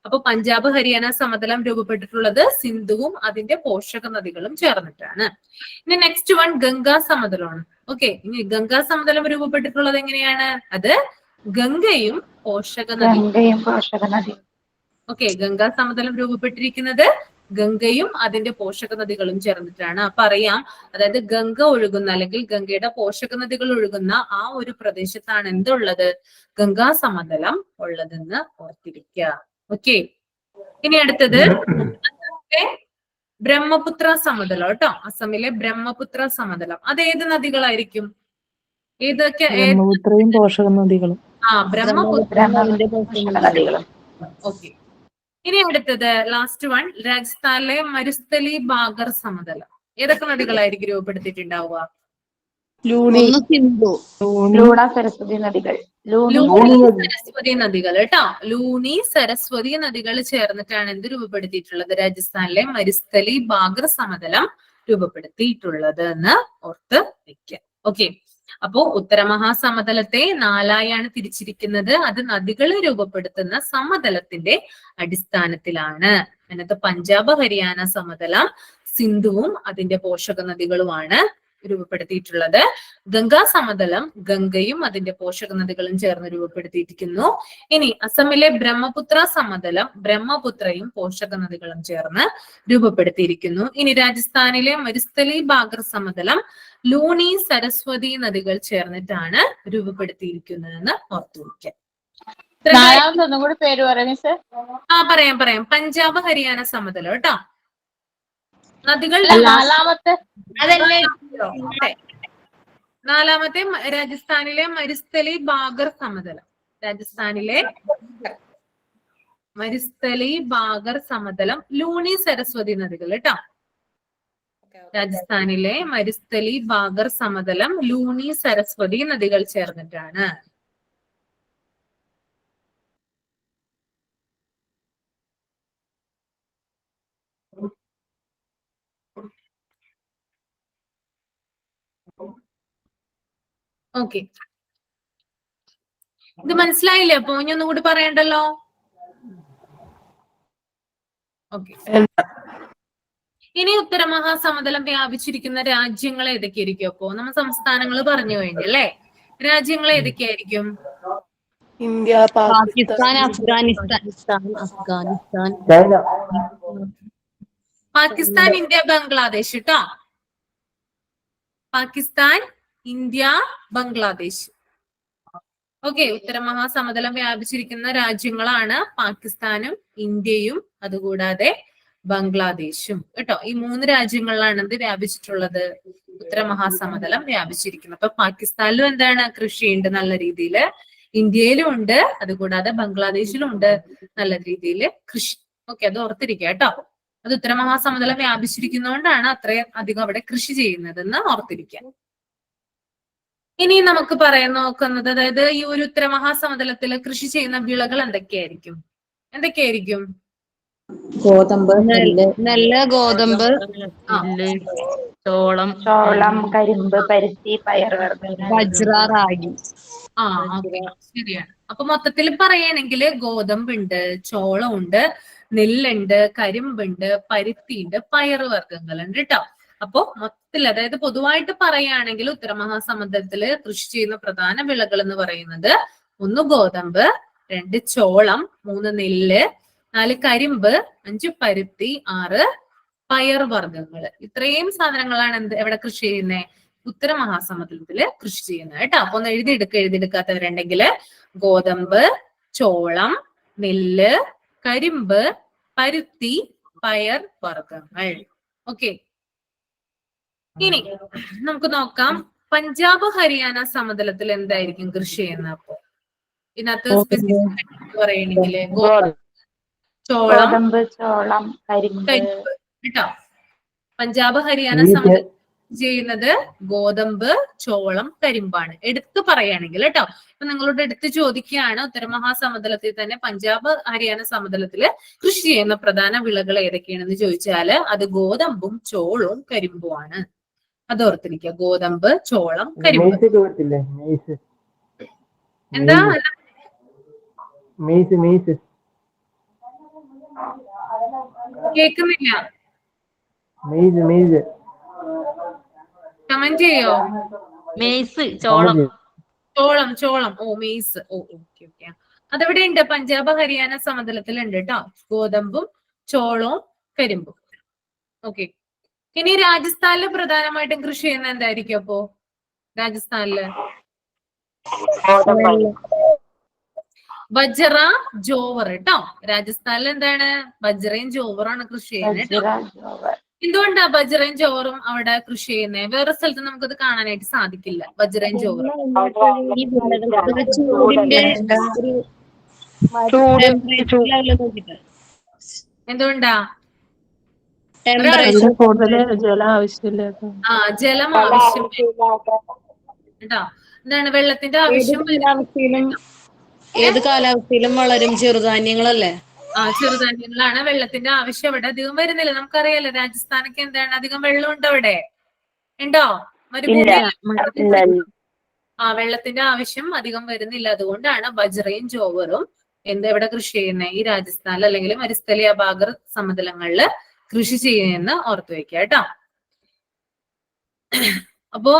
A: അപ്പൊ പഞ്ചാബ് ഹരിയാന സമതലം രൂപപ്പെട്ടിട്ടുള്ളത് സിന്ധുവും അതിന്റെ പോഷക നദികളും ചേർന്നിട്ടാണ്. ഇനി നെക്സ്റ്റ് വൺ ഗംഗാ സമതലമാണ്. ഓക്കെ, ഇനി ഗംഗാ സമതലം രൂപപ്പെട്ടിട്ടുള്ളത് എങ്ങനെയാണ്? അത് ഗംഗയും പോഷക നദിയും. ഓക്കെ, ഗംഗാ സമതലം രൂപപ്പെട്ടിരിക്കുന്നത് ഗംഗയും അതിന്റെ പോഷക നദികളും ചേർന്നിട്ടാണ്. അപ്പൊ അറിയാം, അതായത് ഗംഗ ഒഴുകുന്ന അല്ലെങ്കിൽ ഗംഗയുടെ പോഷക നദികൾ ഒഴുകുന്ന ആ ഒരു പ്രദേശത്താണ് എന്തുള്ളത്? ഗംഗാ സമതലം ഉള്ളതെന്ന് ഓർത്തിരിക്കുക. ഓക്കെ, ഇനി അടുത്തത് ബ്രഹ്മപുത്ര സമതലം കേട്ടോ. അസമിലെ ബ്രഹ്മപുത്ര സമതലം അത് ഏത് നദികളായിരിക്കും? ഏതൊക്കെ?
F: പോഷക നദികളും.
A: ബ്രഹ്മപുത്ര നദികളും. ഓക്കെ, ഇനി അടുത്തത് ലാസ്റ്റ് വൺ രാജസ്ഥാനിലെ മരുസ്ഥലി ബാഗർ സമതലം. ഏതൊക്കെ നദികളായിരിക്കും രൂപപ്പെടുത്തിയിട്ടുണ്ടാവുക?
B: സരസ്വതി നദികൾ.
A: സരസ്വതി നദികൾ കേട്ടോ. ലൂണി സരസ്വതി നദികൾ ചേർന്നിട്ടാണ് എന്ത് രൂപപ്പെടുത്തിയിട്ടുള്ളത്? രാജസ്ഥാനിലെ മരുസ്ഥലി ബാഗർ സമതലം രൂപപ്പെടുത്തിയിട്ടുള്ളത് എന്ന് ഓർത്ത് വെക്കുക. ഓക്കെ, അപ്പോ ഉത്തരമഹാസമതലത്തെ 4ആയാണ് തിരിച്ചിരിക്കുന്നത്. അത് നദികൾ രൂപപ്പെടുത്തുന്ന സമതലത്തിന്റെ അടിസ്ഥാനത്തിലാണ്. അതിനകത്ത് പഞ്ചാബ് ഹരിയാന സമതലം സിന്ധുവും അതിന്റെ പോഷക നദികളുമാണ് രൂപപ്പെടുത്തിയിട്ടുള്ളത്. ഗംഗാ സമതലം ഗംഗയും അതിന്റെ പോഷക നദികളും ചേർന്ന് രൂപപ്പെടുത്തിയിരിക്കുന്നു. ഇനി അസമിലെ ബ്രഹ്മപുത്ര സമതലം ബ്രഹ്മപുത്രയും പോഷക നദികളും ചേർന്ന് രൂപപ്പെടുത്തിയിരിക്കുന്നു. ഇനി രാജസ്ഥാനിലെ മരുസ്ഥലി ബാഗർ സമതലം ലൂണി സരസ്വതി നദികൾ ചേർന്നിട്ടാണ് രൂപപ്പെടുത്തിയിരിക്കുന്നതെന്ന് ഓർത്തുവയ്ക്കാം.
B: ഒന്നുകൂടി പേര് പറയാം.
A: പറയാം. പഞ്ചാബ് ഹരിയാന സമതലം കേട്ടോ. നദികൾ നാലാമത്തെ രാജസ്ഥാനിലെ മരുസ്ഥലി ബാഗർ സമതലം. രാജസ്ഥാനിലെ മരുസ്ഥലി ബാഗർ സമതലം ലൂണി സരസ്വതി നദികൾ കേട്ടോ. രാജസ്ഥാനിലെ മരുസ്ഥലി ബാഗർ സമതലം ലൂണി സരസ്വതി നദികൾ ചേർന്നിട്ടാണ്. ഓക്കെ, ഇത് മനസ്സിലായില്ലേ? അപ്പൊ ഇനി ഒന്നുകൂടി പറയണ്ടല്ലോ. ഓക്കെ, ഇനി ഉത്തരമഹാസമതലം വ്യാപിച്ചിരിക്കുന്ന രാജ്യങ്ങൾ ഏതൊക്കെയായിരിക്കും? അപ്പോ നമ്മൾ സംസ്ഥാനങ്ങൾ പറഞ്ഞു കഴിഞ്ഞല്ലേ. രാജ്യങ്ങൾ ഏതൊക്കെയായിരിക്കും?
F: ഇന്ത്യ,
D: പാകിസ്ഥാൻ, അഫ്ഗാനിസ്ഥാൻ.
A: പാകിസ്ഥാൻ, ഇന്ത്യ, ബംഗ്ലാദേശ് കേട്ടോ. പാകിസ്ഥാൻ, ഇന്ത്യ, ബംഗ്ലാദേശ്. ഓക്കെ, ഉത്തരമഹാസമതലം വ്യാപിച്ചിരിക്കുന്ന രാജ്യങ്ങളാണ് പാകിസ്ഥാനും ഇന്ത്യയും അതുകൂടാതെ ബംഗ്ലാദേശും കേട്ടോ. ഈ 3 രാജ്യങ്ങളിലാണ് എന്ത് വ്യാപിച്ചിട്ടുള്ളത്? ഉത്തരമഹാസമതലം വ്യാപിച്ചിരിക്കുന്നത്. അപ്പൊ പാകിസ്ഥാനിലും എന്താണ്? കൃഷിയുണ്ട് നല്ല രീതിയിൽ. ഇന്ത്യയിലും ഉണ്ട്, അതുകൂടാതെ ബംഗ്ലാദേശിലും ഉണ്ട് നല്ല രീതിയിൽ കൃഷി. ഓക്കെ, അത് ഓർത്തിരിക്കുക കേട്ടോ. അത് ഉത്തരമഹാസമതലം വ്യാപിച്ചിരിക്കുന്നതുകൊണ്ടാണ് അത്രയും അധികം അവിടെ കൃഷി ചെയ്യുന്നതെന്ന് ഓർത്തിരിക്കുക. ഇനി നമുക്ക് പറയാൻ നോക്കുന്നത്, അതായത് ഈ ഒരു ഉത്തരമഹാസമതലത്തിൽ കൃഷി ചെയ്യുന്ന വിളകൾ എന്തൊക്കെയായിരിക്കും?
F: ഗോതമ്പ്,
D: നെല്ല്, ഗോതമ്പ്,
F: ചോളം,
B: കരിമ്പ്, പരുത്തി, പയറുവർഗ്ഗങ്ങൾ,
D: ബജ്റ, റാഗി.
A: ശരിയാണ്. അപ്പൊ മൊത്തത്തിൽ പറയുകയാണെങ്കിൽ ഗോതമ്പുണ്ട്, ചോളമുണ്ട്, നെല്ലുണ്ട്, കരിമ്പുണ്ട്, പരുത്തിയുണ്ട്, പയറുവർഗ്ഗങ്ങളുണ്ട് കേട്ടോ. അപ്പോ മൊത്തത്തിൽ അതായത് പൊതുവായിട്ട് പറയുകയാണെങ്കിൽ ഉത്തരമഹാസമുദ്രത്തില് കൃഷി ചെയ്യുന്ന പ്രധാന വിളകൾ എന്ന് പറയുന്നത് 1 ഗോതമ്പ്, 2 ചോളം, 3 നെല്ല്, 4 കരിമ്പ്, 5 പരുത്തി, 6 പയർ വർഗ്ഗങ്ങൾ. ഇത്രയും സാധനങ്ങളാണ് എവിടെ കൃഷി ചെയ്യുന്നത്? ഉത്തര മഹാസമുദ്രത്തില് കൃഷി ചെയ്യുന്നത് കേട്ടോ. അപ്പൊ ഒന്ന് എഴുതിയെടുക്കാത്തവരുണ്ടെങ്കിൽ ഗോതമ്പ്, ചോളം, നെല്ല്, കരിമ്പ്, പരുത്തി, പയർ വർഗ്ഗങ്ങൾ. ഓക്കെ, ഇനി നമുക്ക് നോക്കാം പഞ്ചാബ് ഹരിയാന സമതലത്തിൽ എന്തായിരിക്കും കൃഷി ചെയ്യുന്നത്. അപ്പോ ഇതിനകത്ത് സ്പെസിഫിക് പറയണെങ്കിൽ ചോളം,
C: ചോളം, കരിമ്പ്
A: കേട്ടോ. പഞ്ചാബ് ഹരിയാന സമതലത്തിൽ ചെയ്യുന്നത് ഗോതമ്പ്, ചോളം, കരിമ്പാണ്. എടുത്തു പറയുകയാണെങ്കിൽ കേട്ടോ. ഇപ്പൊ നിങ്ങളോട് എടുത്ത് ചോദിക്കുകയാണ് ഉത്തരമഹാസമതലത്തിൽ തന്നെ പഞ്ചാബ് ഹരിയാന സമതലത്തില് കൃഷി ചെയ്യുന്ന പ്രധാന വിളകൾ ഏതൊക്കെയാണെന്ന് ചോദിച്ചാല് അത് ഗോതമ്പും ചോളവും കരിമ്പുമാണ്. അത് ഓർത്തിരിക്കുക. ഗോതമ്പ്, ചോളം, കരിമ്പ്. എന്താ കേക്കുന്നില്ല? കമന്റ് ചെയ്യോ? ചോളം. ഓ, മെയ്സ്. ഓ, ഓക്കെ ഓക്കെ. അതെവിടെ ഉണ്ട്? പഞ്ചാബ് ഹരിയാന സമതലത്തിൽ ഉണ്ട് കേട്ടോ. ഗോതമ്പും ചോളവും കരിമ്പും. ഓക്കെ. ഇനി രാജസ്ഥാനില് പ്രധാനമായിട്ടും കൃഷി ചെയ്യുന്ന എന്തായിരിക്കും അപ്പോ? രാജസ്ഥാനില് ബജ്റ, ജോവർ കേട്ടോ. രാജസ്ഥാനിൽ എന്താണ്? ബജ്റയും ജോവറാണ് കൃഷി ചെയ്യുന്നത് കേട്ടോ. എന്തുകൊണ്ടാ ബജ്റയും ജോവറും അവിടെ കൃഷി ചെയ്യുന്നത്? വേറെ സ്ഥലത്ത് നമുക്കത് കാണാനായിട്ട് സാധിക്കില്ല. ബജ്റയും ജോവറും എന്തുകൊണ്ടാ?
F: ജലം ആവശ്യമില്ല.
A: ജലം ആവശ്യം കേട്ടോ. എന്താണ് വെള്ളത്തിന്റെ ആവശ്യം?
D: ഏത് കാലാവസ്ഥയിലും വളരും ചെറുധാന്യങ്ങളല്ലേ?
A: ചെറുധാന്യങ്ങളാണ്. വെള്ളത്തിന്റെ ആവശ്യം അവിടെ അധികം വരുന്നില്ല. നമുക്കറിയാലോ രാജസ്ഥാനൊക്കെ എന്താണ്, അധികം വെള്ളം ഉണ്ടോ അവിടെ? ഉണ്ടോ? മരുഭൂമി. വെള്ളത്തിന്റെ ആവശ്യം അധികം വരുന്നില്ല. അതുകൊണ്ടാണ് ബജ്റയും ജോവറും എവിടെ കൃഷി ചെയ്യുന്നത്? ഈ രാജസ്ഥാനിൽ അല്ലെങ്കിൽ മരുസ്ഥലീയ ഭാഗർ സമതലങ്ങളില് കൃഷി ചെയ്യുന്നതെന്ന് ഓർത്തു വെക്കുക കേട്ടോ. അപ്പോ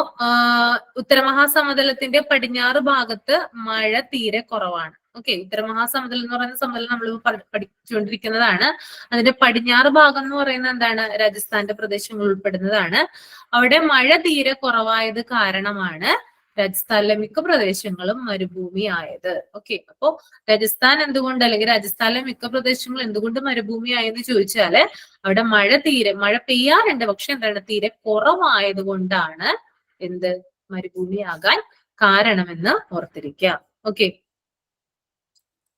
A: ഉത്തരമഹാസമതലത്തിന്റെ പടിഞ്ഞാറ് ഭാഗത്ത് മഴ തീരെ കുറവാണ്. ഓക്കെ, ഉത്തരമഹാസമതലം എന്ന് പറയുന്ന സമതലം നമ്മൾ പഠിച്ചുകൊണ്ടിരിക്കുന്നതാണ്. അതിന്റെ പടിഞ്ഞാറ് ഭാഗം എന്ന് പറയുന്നത് എന്താണ്? രാജസ്ഥാന്റെ പ്രദേശങ്ങൾ ഉൾപ്പെടുന്നതാണ്. അവിടെ മഴ തീരെ കുറവായത് കാരണമാണ് രാജസ്ഥാനിലെ മിക്ക പ്രദേശങ്ങളും മരുഭൂമി ആയത്. ഓക്കെ, അപ്പോ രാജസ്ഥാൻ എന്തുകൊണ്ട്, അല്ലെങ്കിൽ രാജസ്ഥാനിലെ മിക്ക പ്രദേശങ്ങളും എന്തുകൊണ്ട് മരുഭൂമി ആയെന്ന് ചോദിച്ചാല് അവിടെ മഴ പെയ്യാറുണ്ട്, പക്ഷെ എന്താണ്, തീരെ കുറവായത് കൊണ്ടാണ് എന്ത് മരുഭൂമിയാകാൻ കാരണമെന്ന് ഓർത്തിരിക്കുക. ഓക്കെ,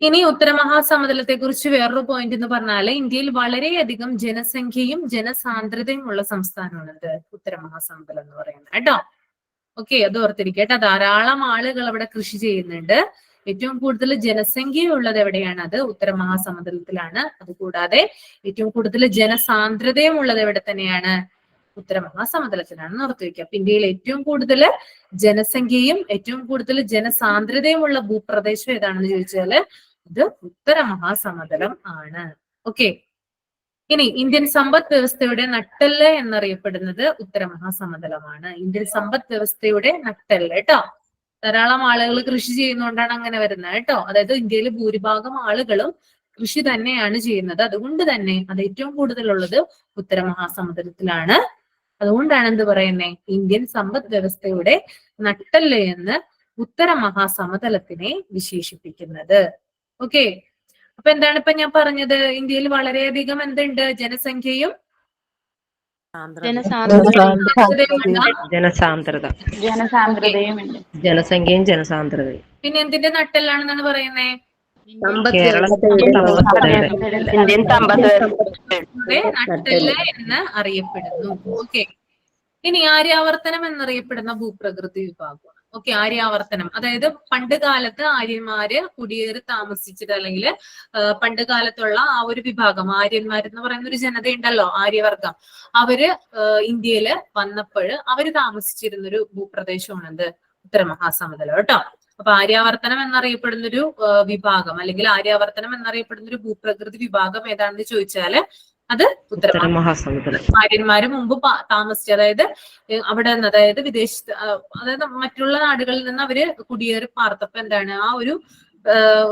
A: ഇനി ഉത്തരമഹാസമതലത്തെ കുറിച്ച് വേറൊരു പോയിന്റ് എന്ന് പറഞ്ഞാല് ഇന്ത്യയിൽ വളരെയധികം ജനസംഖ്യയും ജനസാന്ദ്രതയും ഉള്ള സംസ്ഥാനമാണിത് ഉത്തരമഹാസമതലം എന്ന് പറയുന്നത് കേട്ടോ. ഓക്കെ, അത് ഓർത്തിരിക്കട്ടെ. ധാരാളം ആളുകൾ അവിടെ കൃഷി ചെയ്യുന്നുണ്ട്. ഏറ്റവും കൂടുതൽ ജനസംഖ്യയുള്ളത് എവിടെയാണ്? അത് ഉത്തരമഹാസമതലത്തിലാണ്. അതുകൂടാതെ ഏറ്റവും കൂടുതൽ ജനസാന്ദ്രതയും ഉള്ളത് എവിടെ തന്നെയാണ്? ഉത്തരമഹാസമതലത്തിലാണെന്ന് ഓർത്തു വയ്ക്കുക. അപ്പൊ ഇന്ത്യയിൽ ഏറ്റവും കൂടുതൽ ജനസംഖ്യയും ഏറ്റവും കൂടുതൽ ജനസാന്ദ്രതയുമുള്ള ഭൂപ്രദേശം ഏതാണെന്ന് ചോദിച്ചാല് ഇത് ഉത്തരമഹാസമതലം ആണ്. ഓക്കെ, ഇനി ഇന്ത്യൻ സമ്പദ് വ്യവസ്ഥയുടെ നട്ടെല്ല് എന്നറിയപ്പെടുന്നത് ഉത്തരമഹാസമതലമാണ്. ഇന്ത്യൻ സമ്പദ് വ്യവസ്ഥയുടെ നട്ടെല്ല് കേട്ടോ. ധാരാളം ആളുകൾ കൃഷി ചെയ്യുന്നതുകൊണ്ടാണ് അങ്ങനെ വരുന്നത് കേട്ടോ. അതായത് ഇന്ത്യയിലെ ഭൂരിഭാഗം ആളുകളും കൃഷി തന്നെയാണ് ചെയ്യുന്നത്. അതുകൊണ്ട് തന്നെ അത് ഏറ്റവും കൂടുതലുള്ളത് ഉത്തരമഹാസമുദ്രത്തിലാണ്. അതുകൊണ്ടാണ് എന്ത് പറയുന്നത്, ഇന്ത്യൻ സമ്പദ് വ്യവസ്ഥയുടെ നട്ടെല്ല് എന്ന് ഉത്തരമഹാസമതലത്തിനെ വിശേഷിപ്പിക്കുന്നത്. ഓക്കെ, അപ്പൊ എന്താണ് ഇപ്പൊ ഞാൻ പറഞ്ഞത്? ഇന്ത്യയിൽ വളരെയധികം എന്തുണ്ട്? ജനസംഖ്യയും
F: ജനസംഖ്യയും ജനസാന്ദ്രതയും.
A: പിന്നെ എന്തിന്റെ നട്ടെല്ലാണെന്നാണ് പറയുന്നേ? നട്ടെല്ല് എന്ന് അറിയപ്പെടുന്നു. ഓക്കെ, ഇനി ആര്യാവർത്തനം എന്നറിയപ്പെടുന്ന ഭൂപ്രകൃതി വിഭാഗമാണ്. ഓക്കെ, ആര്യാവർത്തനം അതായത് പണ്ട് കാലത്ത് ആര്യന്മാര് കുടിയേറി താമസിച്ചിട്ട്, അല്ലെങ്കിൽ പണ്ട് കാലത്തുള്ള ആ ഒരു വിഭാഗം ആര്യന്മാരെന്ന് പറയുന്ന ഒരു ജനത ഉണ്ടല്ലോ, ആര്യവർഗം, അവര് ഇന്ത്യയില് വന്നപ്പോൾ അവര് താമസിച്ചിരുന്നൊരു ഭൂപ്രദേശമാണ് എന്ത്? ഉത്തരമഹാസമതലം കേട്ടോ. അപ്പൊ ആര്യാവർത്തനം എന്നറിയപ്പെടുന്ന ഒരു വിഭാഗം, അല്ലെങ്കിൽ ആര്യാവർത്തനം എന്നറിയപ്പെടുന്ന ഒരു ഭൂപ്രകൃതി വിഭാഗം ഏതാണെന്ന് ചോദിച്ചാല് അത് ഉത്തരമഹാസമതലം. ആര്യന്മാര് മുമ്പ് താമസിച്ച, അതായത് അവിടെ നിന്ന്, അതായത് വിദേശത്ത്, അതായത് മറ്റുള്ള നാടുകളിൽ നിന്ന് അവര് കുടിയേറി പാർത്തപ്പോ എന്താണ്, ആ ഒരു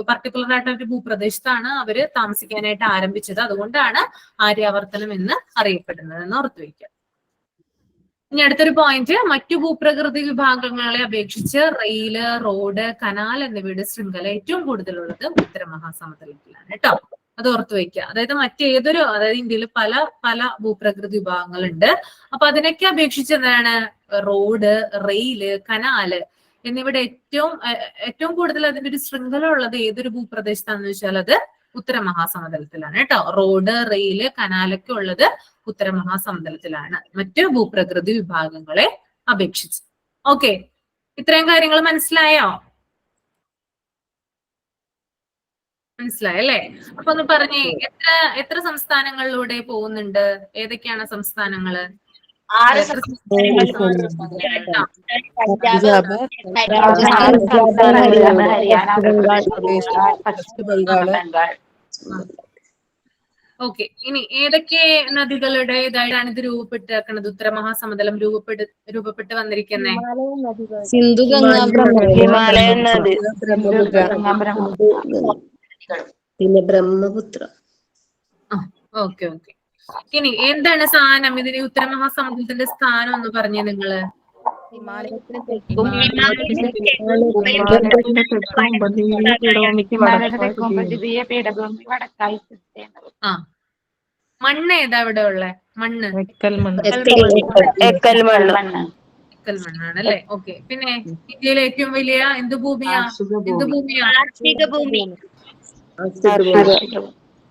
A: പർട്ടിക്കുലർ ആയിട്ട് ഒരു ഭൂപ്രദേശത്താണ് അവര് താമസിക്കാനായിട്ട് ആരംഭിച്ചത്. അതുകൊണ്ടാണ് ആര്യാവർത്തനം എന്ന് അറിയപ്പെടുന്നത് എന്ന് ഓർത്തു വയ്ക്കുക. ഇനി അടുത്തൊരു പോയിന്റ്, മറ്റു ഭൂപ്രകൃതി വിഭാഗങ്ങളെ അപേക്ഷിച്ച് റെയില്, റോഡ്, കനാൽ എന്നിവയുടെ ശൃംഖല ഏറ്റവും കൂടുതലുള്ളത് ഉത്തര മഹാസമതലത്തിലാണ് കേട്ടോ. അത് ഓർത്തു വയ്ക്കുക. അതായത് അതായത് ഇന്ത്യയിൽ പല പല ഭൂപ്രകൃതി വിഭാഗങ്ങളുണ്ട്. അപ്പൊ അതിനൊക്കെ അപേക്ഷിച്ച് എന്താണ് റോഡ്, റെയില്, കനാല് എന്നിവയുടെ ഏറ്റവും കൂടുതൽ അതിന്റെ ഒരു ശൃംഖല ഉള്ളത് ഏതൊരു ഭൂപ്രദേശത്താണെന്ന് വെച്ചാൽ അത് ഉത്തര മഹാസമതലത്തിലാണ് കേട്ടോ. റോഡ്, റെയില്, കനാലൊക്കെ ഉള്ളത് ഉത്തര മഹാസമതലത്തിലാണ് മറ്റു ഭൂപ്രകൃതി വിഭാഗങ്ങളെ അപേക്ഷിച്ച്. ഓക്കെ, ഇത്രയും കാര്യങ്ങൾ മനസ്സിലായോ? മനസ്സിലായല്ലേ? അപ്പൊ ഒന്ന് പറഞ്ഞേ, എത്ര സംസ്ഥാനങ്ങളിലൂടെ പോകുന്നുണ്ട്? ഏതൊക്കെയാണ് സംസ്ഥാനങ്ങള്? ഓക്കെ, ഇനി ഏതൊക്കെ നദികളുടെ ഇതായിട്ടാണ് ഇത് രൂപപ്പെട്ടിരിക്കുന്നത്? ഉത്തര മഹാസമതലം രൂപപ്പെട്ട് വന്നിരിക്കുന്നത്
D: സിന്ധു, ഗംഗ,
F: ഹിമാലയൻ നദി,
D: പിന്നെ ബ്രഹ്മപുത്ര.
A: Okay okay. ഇനി എന്താണ് സ്ഥാനം? ഇതിന് ഉത്തര മഹാസമുദ്രത്തിന്റെ സ്ഥാനം ഒന്ന് പറഞ്ഞേ നിങ്ങള്. ആ, മണ്ണ് ഏതാ ഇവിടെ ഉള്ളെ? മണ്ണ്
F: എക്കൽ
A: മണ്ണാണ് അല്ലെ? ഓക്കെ. പിന്നെ ഇന്ത്യയിലെ ഏറ്റവും വലിയ എന്ത് ഭൂമിയാ?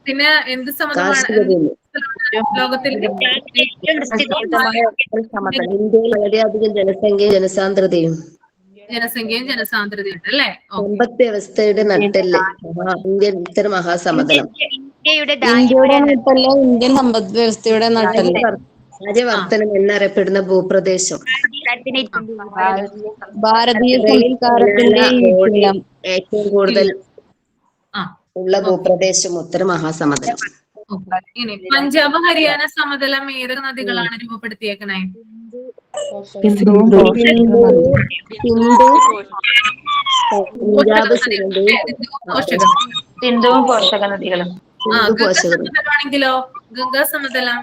A: പിന്നെ എന്ത് സമുദ്രമാണ് ലോകത്തിൽ
D: വളരെയധികം ജനസാന്ദ്രതയും
A: ജനസാന്ദ്രതയുണ്ട് അല്ലെ?
D: സമ്പദ് വ്യവസ്ഥയുടെ നട്ടെല്ല് ഇന്ത്യൻ ഉത്തര മഹാസമതലം. ഇന്ത്യയുടെ നട്ടെല്ല്, ഇന്ത്യൻ സമ്പദ് വ്യവസ്ഥയുടെ നട്ടെല്ല്. ആര്യവർത്തനം എന്നറിയപ്പെടുന്ന ഭൂപ്രദേശം, ഭാരതീയ സംസ്കാരത്തിന്റെ ഏറ്റവും കൂടുതൽ ഉള്ള ഭൂപ്രദേശം ഉത്തര മഹാസമതലം.
A: ഇനി പഞ്ചാബ്, ഹരിയാന സമതലം ഏത് നദികളാണ് രൂപപ്പെടുത്തിയേക്കണേ?
D: സിന്ധു, പഞ്ചാബ്,
B: സിന്ധുവും പോഷക നദികളും.
A: സമതലമാണെങ്കിലോ ഗംഗാ സമതലം,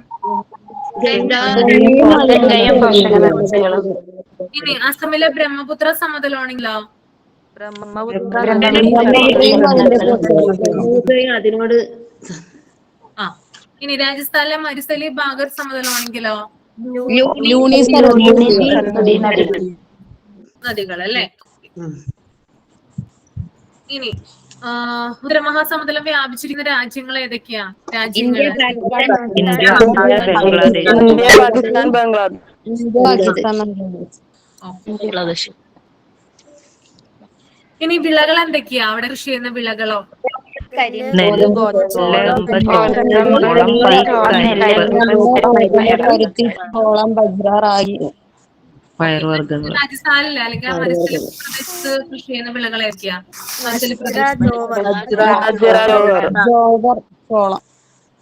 B: ഗംഗയും പോഷക നദികളും.
A: ഇനി അസമിലെ ബ്രഹ്മപുത്ര സമതലമാണെങ്കിലോ
D: അതിനോട്.
A: ഇനി രാജസ്ഥാനിലെ മരുസലി ബാഗർ സമതലമാണെങ്കിലോ നദികൾ അല്ലേ? ഇനി ഉത്തര മഹാസമുദ്രം വ്യാപിച്ചിരിക്കുന്ന രാജ്യങ്ങൾ ഏതൊക്കെയാ? രാജ്യങ്ങള് ഇനി വിളകൾ എന്തൊക്കെയാ അവിടെ കൃഷി ചെയ്യുന്ന വിളകളോ?
F: പയർവർഗ്ഗങ്ങൾ.
A: രാജസ്ഥാനിലെ അല്ലെങ്കിൽ മരുസ്ഥലി പ്രദേശത്ത് കൃഷി ചെയ്യുന്ന വിളകൾ ഏതൊക്കെയാ?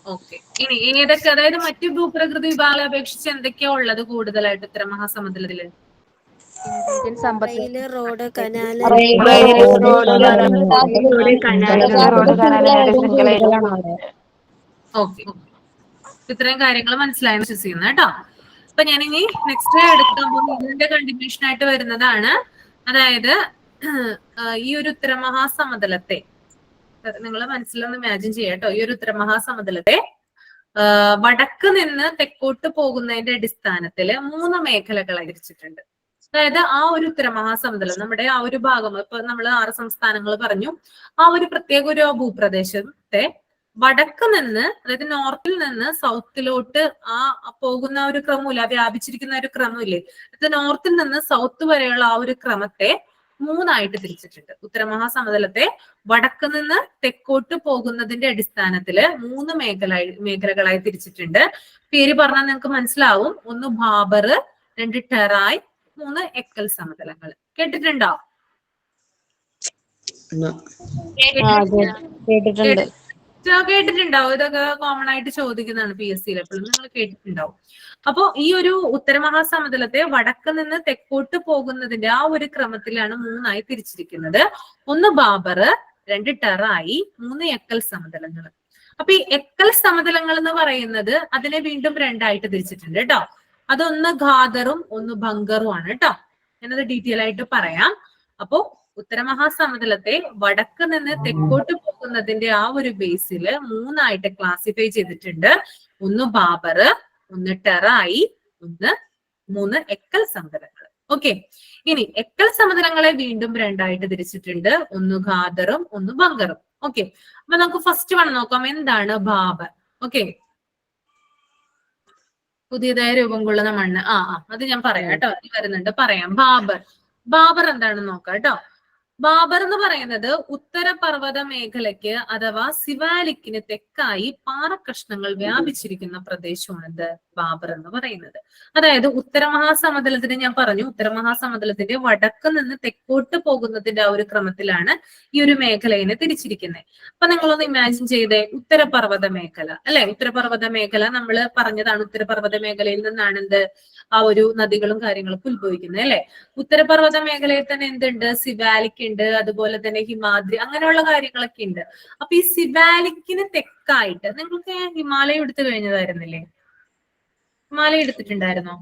A: ഓക്കെ. ഇനി ഏതൊക്കെ, അതായത് മറ്റു ഭൂപ്രകൃതി വിഭാഗങ്ങളെ അപേക്ഷിച്ച് എന്തൊക്കെയാ ഉള്ളത് കൂടുതലായിട്ട് ഉത്തര മഹാസമുദ്രത്തില്?
G: Road, canal,
A: okay. ഇത്രയും കാര്യങ്ങൾ മനസ്സിലായെന്ന് വിശ്വസിക്കുന്നു കേട്ടോ. അപ്പൊ ഞാനിനി നെക്സ്റ്റ് എടുക്കാൻ പോകുന്ന ഇതിന്റെ കണ്ടിന്യൂഷൻ ആയിട്ട് വരുന്നതാണ്. അതായത് ഈ ഒരു ഉത്തര മഹാസമതലത്തെ നിങ്ങൾ മനസ്സിലൊന്ന് ഇമാജിൻ ചെയ്യാട്ടോ. ഈ ഒരു ഉത്തര മഹാസമതലത്തെ വടക്ക് നിന്ന് തെക്കോട്ട് പോകുന്നതിന്റെ അടിസ്ഥാനത്തില് 3 മേഖലകളായി തിരിച്ചിട്ടുണ്ട്. അതായത് ആ ഒരു ഉത്തര മഹാസമതലം നമ്മുടെ ആ ഒരു ഭാഗം, ഇപ്പൊ നമ്മൾ 6 സംസ്ഥാനങ്ങൾ പറഞ്ഞു, ആ ഒരു പ്രത്യേക ഒരു ഭൂപ്രദേശത്തെ വടക്ക് നിന്ന്, അതായത് നോർത്തിൽ നിന്ന് സൗത്തിലോട്ട് പോകുന്ന ഒരു ക്രമമില്ല, വ്യാപിച്ചിരിക്കുന്ന ഒരു ക്രമമില്ലേ, അത് നോർത്തിൽ നിന്ന് സൗത്ത് വരെയുള്ള ആ ഒരു ക്രമത്തെ 3 ആയിട്ട് തിരിച്ചിട്ടുണ്ട്. ഉത്തര മഹാസമതലത്തെ വടക്ക് നിന്ന് തെക്കോട്ട് പോകുന്നതിന്റെ അടിസ്ഥാനത്തില് 3 മേഖലകളായി തിരിച്ചിട്ടുണ്ട്. പേര് പറഞ്ഞാൽ നിങ്ങൾക്ക് മനസ്സിലാവും. 1 ഭാബർ, 2 ടെറായ്, 3 എക്കൽ സമതലങ്ങൾ. കേട്ടിട്ടുണ്ടോ? കേട്ടിട്ടുണ്ടാവും. ഇതൊക്കെ കോമൺ ആയിട്ട് ചോദിക്കുന്നതാണ് PSC-യിൽ. എപ്പോഴും നിങ്ങൾ കേട്ടിട്ടുണ്ടാവും. അപ്പോ ഈ ഒരു ഉത്തര മഹാസമതലത്തെ വടക്ക് നിന്ന് തെക്കോട്ട് പോകുന്നതിന്റെ ആ ഒരു ക്രമത്തിലാണ് 3 ആയി തിരിച്ചിരിക്കുന്നത്. 1 ബാബർ, 2 ടെറായി, 3 എക്കൽ സമതലങ്ങൾ. അപ്പൊ ഈ എക്കൽ സമതലങ്ങൾ എന്ന് പറയുന്നത് അതിനെ വീണ്ടും 2 ആയിട്ട് തിരിച്ചിട്ടുണ്ട് കേട്ടോ. അതൊന്ന് ഘാതറും ഒന്ന് ഭംഗറും ആണ് കേട്ടോ. ഞാനത് ഡീറ്റെയിൽ ആയിട്ട് പറയാം. അപ്പോ ഉത്തരമഹാസമതലത്തെ വടക്ക് നിന്ന് തെക്കോട്ട് പോകുന്നതിന്റെ ആ ഒരു ബേസിൽ 3 ആയിട്ട് ക്ലാസിഫൈ ചെയ്തിട്ടുണ്ട്. ഒന്ന് ബാബർ, ഒന്ന് ടെറായി, ഒന്ന് 3 എക്കൽ സമതലങ്ങൾ. ഓക്കെ, ഇനി എക്കൽ സമതലങ്ങളെ വീണ്ടും 2 ആയിട്ട് തിരിച്ചിട്ടുണ്ട്. ഒന്ന് ഘാതറും ഒന്ന് ഭംഗറും. ഓക്കെ, അപ്പൊ നമുക്ക് ഫസ്റ്റ് വൺ നോക്കാം. എന്താണ് ബാബർ? ഓക്കെ, പുതിയതായ രൂപം കൊള്ളുന്ന മണ്ണ്. അത് ഞാൻ പറയാം കേട്ടോ, വരുന്നുണ്ട്, പറയാം. ബാബർ എന്താണെന്ന് നോക്കാം കേട്ടോ. ബാബർ എന്ന് പറയുന്നത് ഉത്തരപർവ്വത മേഖലയ്ക്ക് അഥവാ സിവാലിക്കിന് തെക്കായി പാറക്കഷ്ണങ്ങൾ വ്യാപിച്ചിരിക്കുന്ന പ്രദേശമാണിത് ബാബർ എന്ന് പറയുന്നത്. അതായത് ഉത്തരമഹാസമതലത്തിന് ഞാൻ പറഞ്ഞു, ഉത്തരമഹാസമതലത്തിന്റെ വടക്ക് നിന്ന് തെക്കോട്ട് പോകുന്നതിന്റെ ആ ഒരു ക്രമത്തിലാണ് ഈ ഒരു മേഖലയെ തിരിച്ചിരിക്കുന്നത്. അപ്പൊ നിങ്ങളൊന്ന് ഇമാജിൻ ചെയ്തേ, ഉത്തരപർവ്വത മേഖല അല്ലെ, ഉത്തരപർവ്വത മേഖല നമ്മൾ പറഞ്ഞതാണ്. ഉത്തരപർവ്വത മേഖലയിൽ നിന്നാണ് എന്ത് ആ ഒരു നദികളും കാര്യങ്ങളൊക്കെ ഉത്ഭവിക്കുന്നത് അല്ലെ. ഉത്തരപർവ്വത മേഖലയിൽ തന്നെ എന്തുണ്ട്? സിവാലിക് ഉണ്ട്, അതുപോലെ തന്നെ ഹിമാദ്രി, അങ്ങനെയുള്ള കാര്യങ്ങളൊക്കെ ഉണ്ട്. അപ്പൊ ഈ സിവാലിക്കിന് തെക്കായിട്ട് നിങ്ങൾക്ക് ഹിമാലയം എടുത്തു കഴിഞ്ഞതായിരുന്നില്ലേ? ഹിമാലയം എടുത്തിട്ടുണ്ടായിരുന്നോ?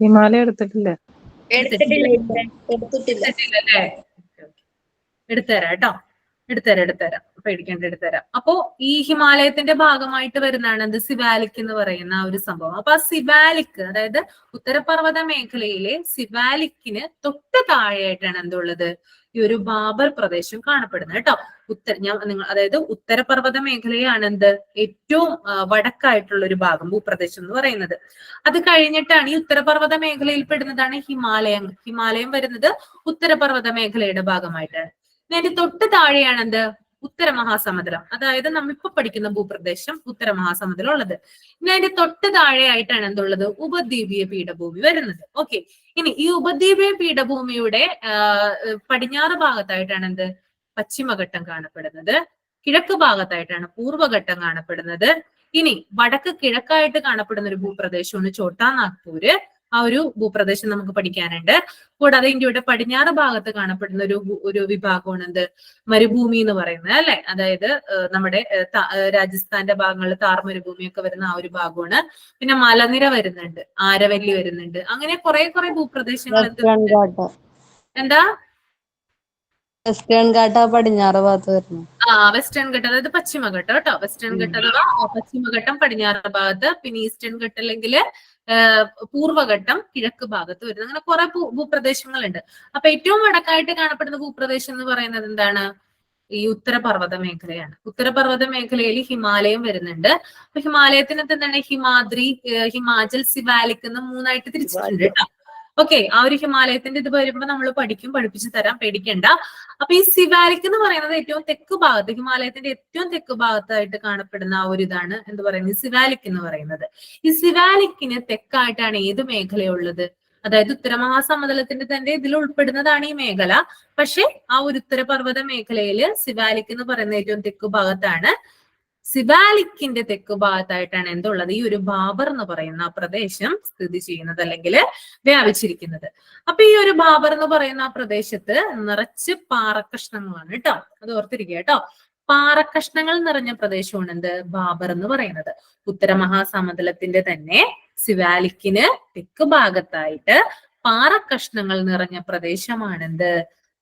B: ഹിമാലയം എടുത്തിട്ടില്ല.
A: എടുത്തിട്ടില്ലല്ലേ? എടുത്തുതരാം കേട്ടോ, എടുത്തുതരാം, പേടിക്കേണ്ട, എടുത്തുതരാം. അപ്പോ ഈ ഹിമാലയത്തിന്റെ ഭാഗമായിട്ട് വരുന്നതാണ് എന്ത്? സിവാലിക് എന്ന് പറയുന്ന ആ ഒരു സംഭവം. അപ്പൊ ആ സിവാലിക്, അതായത് ഉത്തരപർവ്വത മേഖലയിലെ സിവാലിക്കിന് തൊട്ട് താഴെയായിട്ടാണ് എന്തുള്ളത്? ഈ ഒരു ബാബർ പ്രദേശം കാണപ്പെടുന്നത് കേട്ടോ. അതായത് ഉത്തരപർവ്വത മേഖലയാണ് എന്ത് ഏറ്റവും വടക്കായിട്ടുള്ള ഒരു ഭാഗം, ഭൂപ്രദേശം എന്ന് പറയുന്നത്. അത് കഴിഞ്ഞിട്ടാണ് ഈ ഉത്തരപർവ്വത മേഖലയിൽ പെടുന്നതാണ് ഹിമാലയം. ഹിമാലയം വരുന്നത് ഉത്തരപർവ്വത മേഖലയുടെ ഭാഗമായിട്ടാണ്. അതിന്റെ തൊട്ട് താഴെയാണ് എന്ത്? ഉത്തരമഹാസമുദ്രം. അതായത് നമ്മളിപ്പോ പഠിക്കുന്ന ഭൂപ്രദേശം ഉത്തരമഹാസമുദ്രം ഉള്ളത്. ഇനി അതിന്റെ തൊട്ട് താഴെയായിട്ടാണ് എന്തുള്ളത്? ഉപദ്വീപീയ പീഠഭൂമി വരുന്നത്. ഓക്കെ, ഇനി ഈ ഉപദ്വീപീയ പീഠഭൂമിയുടെ പടിഞ്ഞാറ് ഭാഗത്തായിട്ടാണ് എന്ത്? പശ്ചിമഘട്ടം കാണപ്പെടുന്നത്. കിഴക്ക് ഭാഗത്തായിട്ടാണ് പൂർവ്വഘട്ടം കാണപ്പെടുന്നത്. ഇനി വടക്ക് കിഴക്കായിട്ട് കാണപ്പെടുന്ന ഒരു ഭൂപ്രദേശമാണ് ഛോട്ടാ നാഗ്പൂര്. ആ ഒരു ഭൂപ്രദേശം നമുക്ക് പഠിക്കാനുണ്ട്. കൂടാതെ ഇന്ത്യയുടെ പടിഞ്ഞാറ് ഭാഗത്ത് കാണപ്പെടുന്ന ഒരു വിഭാഗമാണ് എന്ത്? മരുഭൂമി എന്ന് പറയുന്നത് അല്ലെ. അതായത് നമ്മുടെ രാജസ്ഥാന്റെ ഭാഗങ്ങളിൽ താർ മരുഭൂമിയൊക്കെ വരുന്ന ആ ഒരു ഭാഗമാണ്. പിന്നെ മലനിര വരുന്നുണ്ട്, ആരവല്ലി വരുന്നുണ്ട്. അങ്ങനെ കുറെ ഭൂപ്രദേശങ്ങൾ എന്താ?
D: വെസ്റ്റേൺ ഘാട്ട പടിഞ്ഞാറ് ഭാഗത്ത് വരുന്നു.
A: വെസ്റ്റേൺ ഘട്ടം, അതായത് പശ്ചിമഘട്ടം കേട്ടോ. വെസ്റ്റേൺ ഘട്ടം അഥവാ പശ്ചിമഘട്ടം പടിഞ്ഞാറ് ഭാഗത്ത്, പിന്നെ ഈസ്റ്റേൺ ഘട്ടം അല്ലെങ്കിൽ പൂർവ്വഘട്ടം കിഴക്ക് ഭാഗത്ത് വരുന്നത്. അങ്ങനെ കുറെ ഭൂപ്രദേശങ്ങളുണ്ട്. അപ്പൊ ഏറ്റവും വടക്കായിട്ട് കാണപ്പെടുന്ന ഭൂപ്രദേശം എന്ന് പറയുന്നത് എന്താണ്? ഈ ഉത്തരപർവ്വത മേഖലയാണ്. ഉത്തരപർവ്വത മേഖലയിൽ ഹിമാലയം വരുന്നുണ്ട്. അപ്പൊ ഹിമാലയത്തിന് എന്താണ്? ഹിമാദ്രി, ഹിമാചൽ, സിവാലിക് എന്ന് 3 ആയിട്ട് തിരിച്ചിട്ടുണ്ട് കേട്ടോ. ഓക്കെ, ആ ഒരു ഹിമാലയത്തിന്റെ ഇത് വരുമ്പോ നമ്മൾ പഠിപ്പിച്ചു തരാം, പേടിക്കണ്ട. അപ്പൊ ഈ സിവാലിക് എന്ന് പറയുന്നത് ഏറ്റവും തെക്ക് ഭാഗത്ത്, ഹിമാലയത്തിന്റെ ഏറ്റവും തെക്ക് ഭാഗത്തായിട്ട് കാണപ്പെടുന്ന ആ ഒരു ഇതാണ് എന്ത് പറയുന്നത്? സിവാലിക് എന്ന് പറയുന്നത്. ഈ സിവാലിക്കിന് തെക്കായിട്ടാണ് ഏത് മേഖലയുള്ളത്? അതായത് ഉത്തരമഹാസമതലത്തിന്റെ തന്നെ ഇതിൽ ഉൾപ്പെടുന്നതാണ് ഈ മേഖല. പക്ഷെ ആ ഒരു ഉത്തരപർവ്വത മേഖലയില് സിവാലിക് എന്ന് പറയുന്ന ഏറ്റവും തെക്ക് ഭാഗത്താണ്. സിവാലിക്കിന്റെ തെക്ക് ഭാഗത്തായിട്ടാണ് എന്തുള്ളത്? ഈ ഒരു ബാബർ എന്ന് പറയുന്ന പ്രദേശം സ്ഥിതി ചെയ്യുന്നത് അല്ലെങ്കിൽ വ്യാപിച്ചിരിക്കുന്നത്. അപ്പൊ ഈ ഒരു ബാബർ എന്ന് പറയുന്ന ആ പ്രദേശത്ത് നിറച്ച് പാറക്കഷ്ണങ്ങളാണ് കേട്ടോ. അത് ഓർത്തിരിക്കുക കേട്ടോ. പാറക്കഷ്ണങ്ങൾ നിറഞ്ഞ പ്രദേശമാണ് എന്ത്? ബാബർ എന്ന് പറയുന്നത്. ഉത്തരമഹാസമതലത്തിന്റെ തന്നെ സിവാലിക്കിന് തെക്ക് ഭാഗത്തായിട്ട് പാറക്കഷ്ണങ്ങൾ നിറഞ്ഞ പ്രദേശമാണെന്ത്?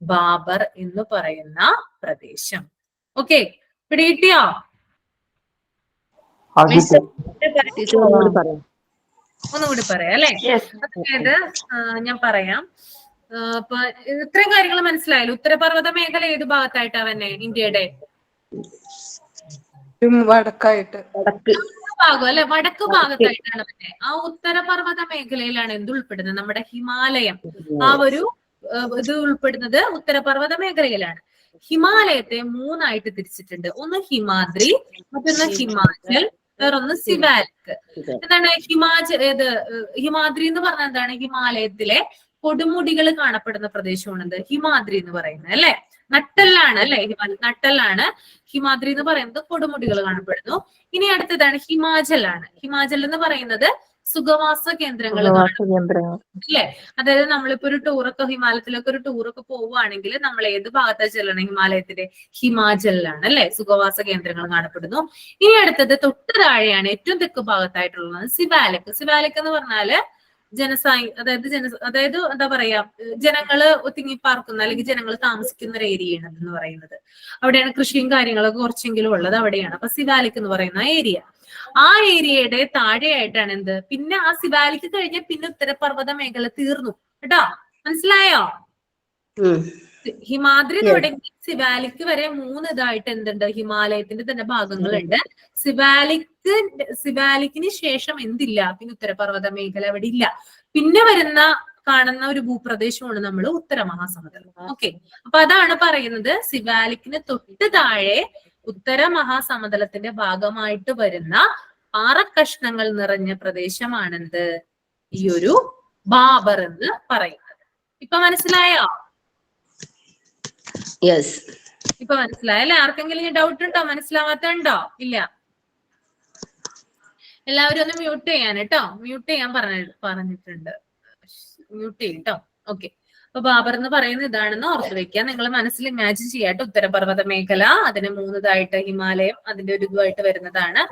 A: ബാബർ എന്ന് പറയുന്ന പ്രദേശം. ഓക്കെ, പിടികിട്ടിയോ? ഒന്നുകൂടി പറയാം അല്ലെ. അതായത് ഞാൻ പറയാം. അപ്പൊ ഇത്രയും കാര്യങ്ങൾ മനസ്സിലായല്ലോ. ഉത്തരപർവ്വത മേഖല ഏത് ഭാഗത്തായിട്ടാ തന്നെ? ഇന്ത്യയുടെ
B: വടക്കായിട്ട്,
A: ഭാഗം അല്ലെ, വടക്ക് ഭാഗത്തായിട്ടാണ് തന്നെ. ആ ഉത്തരപർവ്വത മേഖലയിലാണ് എന്ത് ഉൾപ്പെടുന്നത്? നമ്മുടെ ഹിമാലയം. ആ ഒരു ഇത് ഉൾപ്പെടുന്നത് ഉത്തരപർവ്വത മേഖലയിലാണ്. ഹിമാലയത്തെ 3 ആയിട്ട് തിരിച്ചിട്ടുണ്ട്. ഒന്ന് ഹിമാദ്രി, മറ്റൊന്ന് ഹിമാചൽ, വേറൊന്ന് സിവാലിക്. എന്താണ് ഹിമാദ്രി എന്ന് പറഞ്ഞാൽ എന്താണ്? ഹിമാലയത്തിലെ കൊടുമുടികൾ കാണപ്പെടുന്ന പ്രദേശമാണെന്ത്? ഹിമാദ്രി എന്ന് പറയുന്നത് അല്ലെ. നട്ടെല്ലാണ് അല്ലെ, നട്ടെല്ലാണ് ഹിമാദ്രി എന്ന് പറയുന്നത്. കൊടുമുടികൾ കാണപ്പെടുന്നു. ഇനി അടുത്തതാണ് ഹിമാചൽ ആണ്. ഹിമാചൽ എന്ന് പറയുന്നത് സുഖവാസ കേന്ദ്രങ്ങൾ അല്ലേ? അതായത് നമ്മളിപ്പോ ഒരു ടൂറൊക്കെ ഹിമാലയത്തിലൊക്കെ ഒരു ടൂറൊക്കെ പോവുകയാണെങ്കിൽ നമ്മൾ ഏത് ഭാഗത്താ ചെല്ലണം? ഹിമാലയത്തിന്റെ ഹിമാചലിലാണ് അല്ലെ സുഖവാസ കേന്ദ്രങ്ങൾ കാണപ്പെടുന്നു. ഇനി അടുത്തത് തൊട്ട് താഴെയാണ് ഏറ്റവും തെക്ക് ഭാഗത്തായിട്ടുള്ളത് സിവാലിക്. സിവാലിക് എന്ന് പറഞ്ഞാല് അതായത് എന്താ പറയാ, ജനങ്ങള് തിങ്ങിപ്പാർക്കുന്ന അല്ലെങ്കിൽ ജനങ്ങൾ താമസിക്കുന്ന ഒരു ഏരിയയാണ് എന്ന് പറയുന്നത്. അവിടെയാണ് കൃഷിയും കാര്യങ്ങളൊക്കെ കുറച്ചെങ്കിലും ഉള്ളത് അവിടെയാണ്. അപ്പൊ സിവാലിക് എന്ന് പറയുന്ന ഏരിയ, ആ ഏരിയയുടെ താഴെയായിട്ടാണ് എന്ത്, പിന്നെ ആ സിവാലിക് കഴിഞ്ഞ പിന്നെ ഉത്തരപർവ്വത മേഖല തീർന്നു കേട്ടോ. മനസ്സിലായോ? ഹിമാദ്രി തുടങ്ങി സിവാലിക് വരെ 3 ഇതായിട്ട് എന്തുണ്ട്, ഹിമാലയത്തിന്റെ തന്നെ ഭാഗങ്ങളുണ്ട്. സിവാലിക്കിന് ശേഷം എന്തില്ല, പിന്നെ ഉത്തരപർവ്വത മേഖല അവിടെ ഇല്ല. പിന്നെ കാണുന്ന ഒരു ഭൂപ്രദേശമാണ് നമ്മൾ ഉത്തര മഹാസമുദ്രം. ഓക്കെ, അപ്പൊ അതാണ് പറയുന്നത് സിവാലിക്കിന് തൊട്ട് താഴെ ഉത്തര മഹാസമുദ്രത്തിന്റെ ഭാഗമായിട്ട് വരുന്ന പാറക്കഷ്ണങ്ങൾ നിറഞ്ഞ പ്രദേശമാണെന്ത്, ഈ ഒരു ബാബർ എന്ന് പറയുന്നത്. ഇപ്പൊ മനസ്സിലായോ? ഇപ്പൊ മനസ്സിലായല്ലേ? ആർക്കെങ്കിലും ഡൗട്ട് ഉണ്ടോ? മനസ്സിലാവാത്ത ഇല്ല? എല്ലാവരും ഒന്ന് മ്യൂട്ട് ചെയ്യാൻ കേട്ടോ. മ്യൂട്ട് ചെയ്യാൻ പറഞ്ഞിട്ടുണ്ട്. മ്യൂട്ട് ചെയ്യും കേട്ടോ. ഓക്കെ, അപ്പൊ ബാബർ എന്ന് പറയുന്നത് ഇതാണെന്ന് ഓർത്ത് വെക്കുക. നിങ്ങൾ മനസ്സിൽ ഇമാജിൻ ചെയ്യാട്ടോ. ഉത്തരപർവ്വത മേഖല, അതിന് 3 ഇതായിട്ട് ഹിമാലയം അതിന്റെ ഒരു ഇതുമായിട്ട് വരുന്നതാണ്.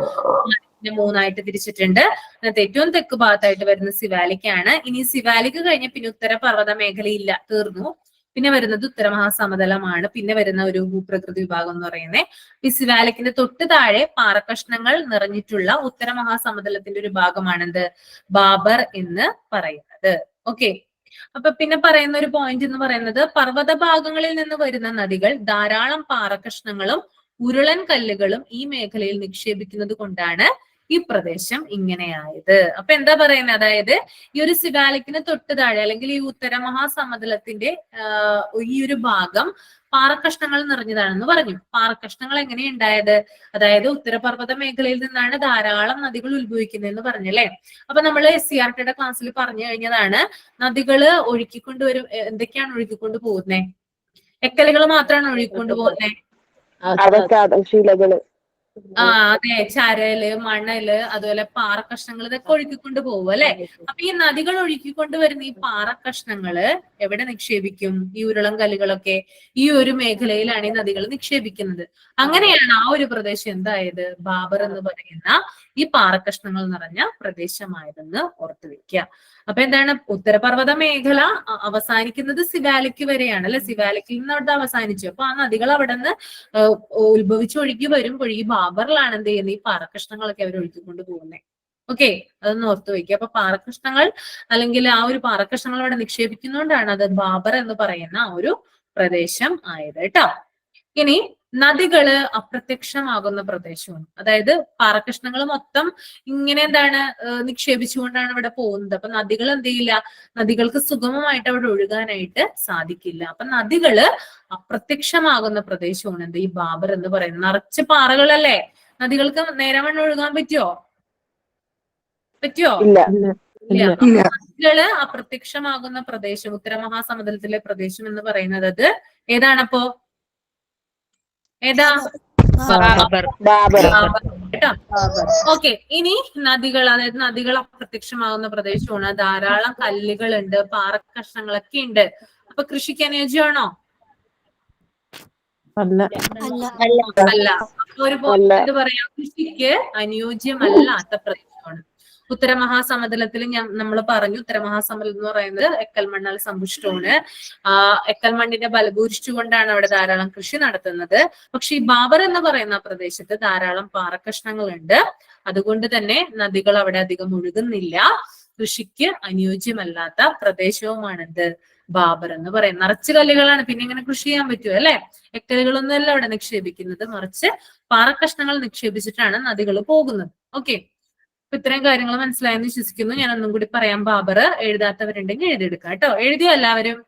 A: 3 തിരിച്ചിട്ടുണ്ട്. അതിനകത്ത് ഏറ്റവും തെക്ക് ഭാഗത്തായിട്ട് വരുന്ന സിവാലിക്കാണ്. ഇനി സിവാലിക്ക് കഴിഞ്ഞ പിന്നെ ഉത്തരപർവ്വത മേഖല ഇല്ല, തീർന്നു. പിന്നെ വരുന്നത് ഉത്തര മഹാസമതലമാണ്. പിന്നെ വരുന്ന ഒരു ഭൂപ്രകൃതി വിഭാഗം എന്ന് പറയുന്നത് ഈ സിവാലിക്കിന്റെ തൊട്ട് താഴെ പാറക്കഷ്ണങ്ങൾ നിറഞ്ഞിട്ടുള്ള ഉത്തര മഹാസമതലത്തിന്റെ ഒരു ഭാഗമാണെന്ത്, ബാബർ എന്ന് പറയുന്നത്. ഓക്കെ, അപ്പൊ പിന്നെ പറയുന്ന ഒരു പോയിന്റ് എന്ന് പറയുന്നത് പർവ്വത ഭാഗങ്ങളിൽ നിന്ന് വരുന്ന നദികൾ ധാരാളം പാറക്കഷ്ണങ്ങളും ഉരുളൻ കല്ലുകളും ഈ മേഖലയിൽ നിക്ഷേപിക്കുന്നത് കൊണ്ടാണ് ഈ പ്രദേശം ഇങ്ങനെയായത്. അപ്പൊ എന്താ പറയുന്നത്, അതായത് ഈ ഒരു സിവാലിക്കിന് തൊട്ട് താഴെ അല്ലെങ്കിൽ ഈ ഉത്തര മഹാസമതലത്തിന്റെ ഈ ഒരു ഭാഗം പാറക്കഷ്ണങ്ങൾ നിറഞ്ഞതാണെന്ന് പറഞ്ഞു. പാറക്കഷ്ണങ്ങൾ എങ്ങനെയുണ്ടായത്, അതായത് ഉത്തരപർവ്വത മേഖലയിൽ നിന്നാണ് ധാരാളം നദികൾ ഉത്ഭവിക്കുന്നതെന്ന് പറഞ്ഞല്ലേ. അപ്പൊ നമ്മൾ SCERT ക്ലാസ്സിൽ പറഞ്ഞു കഴിഞ്ഞതാണ്, നദികള് ഒഴുക്കിക്കൊണ്ടുവരും. എന്തൊക്കെയാണ് ഒഴുക്കിക്കൊണ്ട് പോകുന്നത്? എക്കലുകൾ മാത്രമാണ് ഒഴുക്കിക്കൊണ്ട് പോകുന്നത്. അതെ, ചരല്, മണല്, അതുപോലെ പാറക്കഷ്ണങ്ങൾ ഇതൊക്കെ ഒഴുക്കിക്കൊണ്ട് പോകും അല്ലെ. അപ്പൊ ഈ നദികൾ ഒഴുക്കിക്കൊണ്ട് വരുന്ന ഈ പാറക്കഷ്ണങ്ങള് എവിടെ നിക്ഷേപിക്കും? ഈ ഉരുളം കല്ലുകളൊക്കെ ഈ ഒരു മേഖലയിലാണ് ഈ നദികൾ നിക്ഷേപിക്കുന്നത്. അങ്ങനെയാണ് ആ ഒരു പ്രദേശം എന്തായത്, ബാബർ എന്ന് പറയുന്ന ഈ പാറക്കഷ്ണങ്ങൾ നിറഞ്ഞ പ്രദേശമായതെന്ന് ഓർത്തു വെക്കുക. അപ്പൊ എന്താണ്, ഉത്തരപർവ്വത മേഖല അവസാനിക്കുന്നത് സിവാലിക്ക് വരെയാണ് അല്ലെ. സിവാലിക്കിൽ നിന്ന് അവിടെ അവസാനിച്ചു. അപ്പൊ ആ നദികൾ അവിടെ നിന്ന് ഉത്ഭവിച്ചൊഴുകി വരുമ്പോൾ ഈ ബാബറിലാണ് എന്ത് ചെയ്യുന്നത്, ഈ പാറക്കഷ്ണങ്ങളൊക്കെ അവർ ഒഴുക്കിക്കൊണ്ട് പോകുന്നത്. ഓക്കെ, അതൊന്ന് ഓർത്തു വയ്ക്കുക. അപ്പൊ പാറക്കഷ്ണങ്ങൾ അല്ലെങ്കിൽ ആ ഒരു പാറക്കഷ്ണങ്ങൾ അവിടെ നിക്ഷേപിക്കുന്നതുകൊണ്ടാണ് അത് ബാബർ എന്ന് പറയുന്ന ആ ഒരു പ്രദേശം ആയത് കേട്ടോ. ഇനി നദികള് അപ്രത്യക്ഷമാകുന്ന പ്രദേശവും, അതായത് പാറക്കഷ്ണങ്ങൾ മൊത്തം ഇങ്ങനെ എന്താണ് നിക്ഷേപിച്ചുകൊണ്ടാണ് ഇവിടെ പോകുന്നത്. അപ്പൊ നദികൾ എന്ത് ചെയ്യില്ല, നദികൾക്ക് സുഗമമായിട്ട് അവിടെ ഒഴുകാനായിട്ട് സാധിക്കില്ല. അപ്പൊ നദികള് അപ്രത്യക്ഷമാകുന്ന പ്രദേശമാണ് എന്ത്, ഈ ബാബർ എന്ന് പറയുന്നത്. നിറച്ച് പാറകളല്ലേ, നദികൾക്ക് നേരവണ്ണം ഒഴുകാൻ പറ്റുമോ? ഇല്ല. നദികള് അപ്രത്യക്ഷമാകുന്ന പ്രദേശം, ഉത്തരമഹാസമുദ്രത്തിലെ പ്രദേശം എന്ന് പറയുന്നത് അത് ഏതാണപ്പോ? ഏതാ? ഓക്കെ, ഇനി നദികൾ, അതായത് നദികൾ അപ്രത്യക്ഷമാകുന്ന പ്രദേശമാണ്. ധാരാളം കല്ലുകളുണ്ട്, പാറക്കഷ്ണങ്ങളൊക്കെ ഉണ്ട്. അപ്പൊ കൃഷിക്ക് അനുയോജ്യമാണോ? അല്ല. ഒരു പോയിന്റ് പറയാം, കൃഷിക്ക് അനുയോജ്യമല്ലാത്ത പ്രദേശമാണ്. ഉത്തരമഹാസമതലത്തിൽ നമ്മൾ പറഞ്ഞു, ഉത്തരമഹാസമതലം എന്ന് പറയുന്നത് എക്കൽ മണ്ണാൽ സമ്പുഷ്ടമാണ്. എക്കൽ മണ്ണിനെ ബലഭൂരിച്ചുകൊണ്ടാണ് അവിടെ ധാരാളം കൃഷി നടത്തുന്നത്. പക്ഷെ ഈ ബാബർ എന്ന് പറയുന്ന പ്രദേശത്ത് ധാരാളം പാറക്കഷ്ണങ്ങളുണ്ട്. അതുകൊണ്ട് തന്നെ നദികൾ അവിടെ അധികം ഒഴുകുന്നില്ല. കൃഷിക്ക് അനുയോജ്യമല്ലാത്ത പ്രദേശവുമാണെന്ത്, ബാബർ എന്ന് പറയുന്നത്. നിറച്ച് കല്ലുകളാണ്, പിന്നെ ഇങ്ങനെ കൃഷി ചെയ്യാൻ പറ്റുമോ അല്ലെ? എക്കലുകളൊന്നുമല്ല അവിടെ നിക്ഷേപിക്കുന്നത്, മറിച്ച് പാറക്കഷ്ണങ്ങൾ നിക്ഷേപിച്ചിട്ടാണ് നദികൾ പോകുന്നത്. ഓക്കെ, അപ്പൊ ഇത്രയും കാര്യങ്ങൾ മനസ്സിലായെന്ന് വിശ്വസിക്കുന്നു. ഞാൻ ഒന്നും കൂടി പറയാം. ബാബർ എഴുതാത്തവരുണ്ടെങ്കിൽ എഴുതിയെടുക്കാം കേട്ടോ. എഴുതിയോ എല്ലാവരും?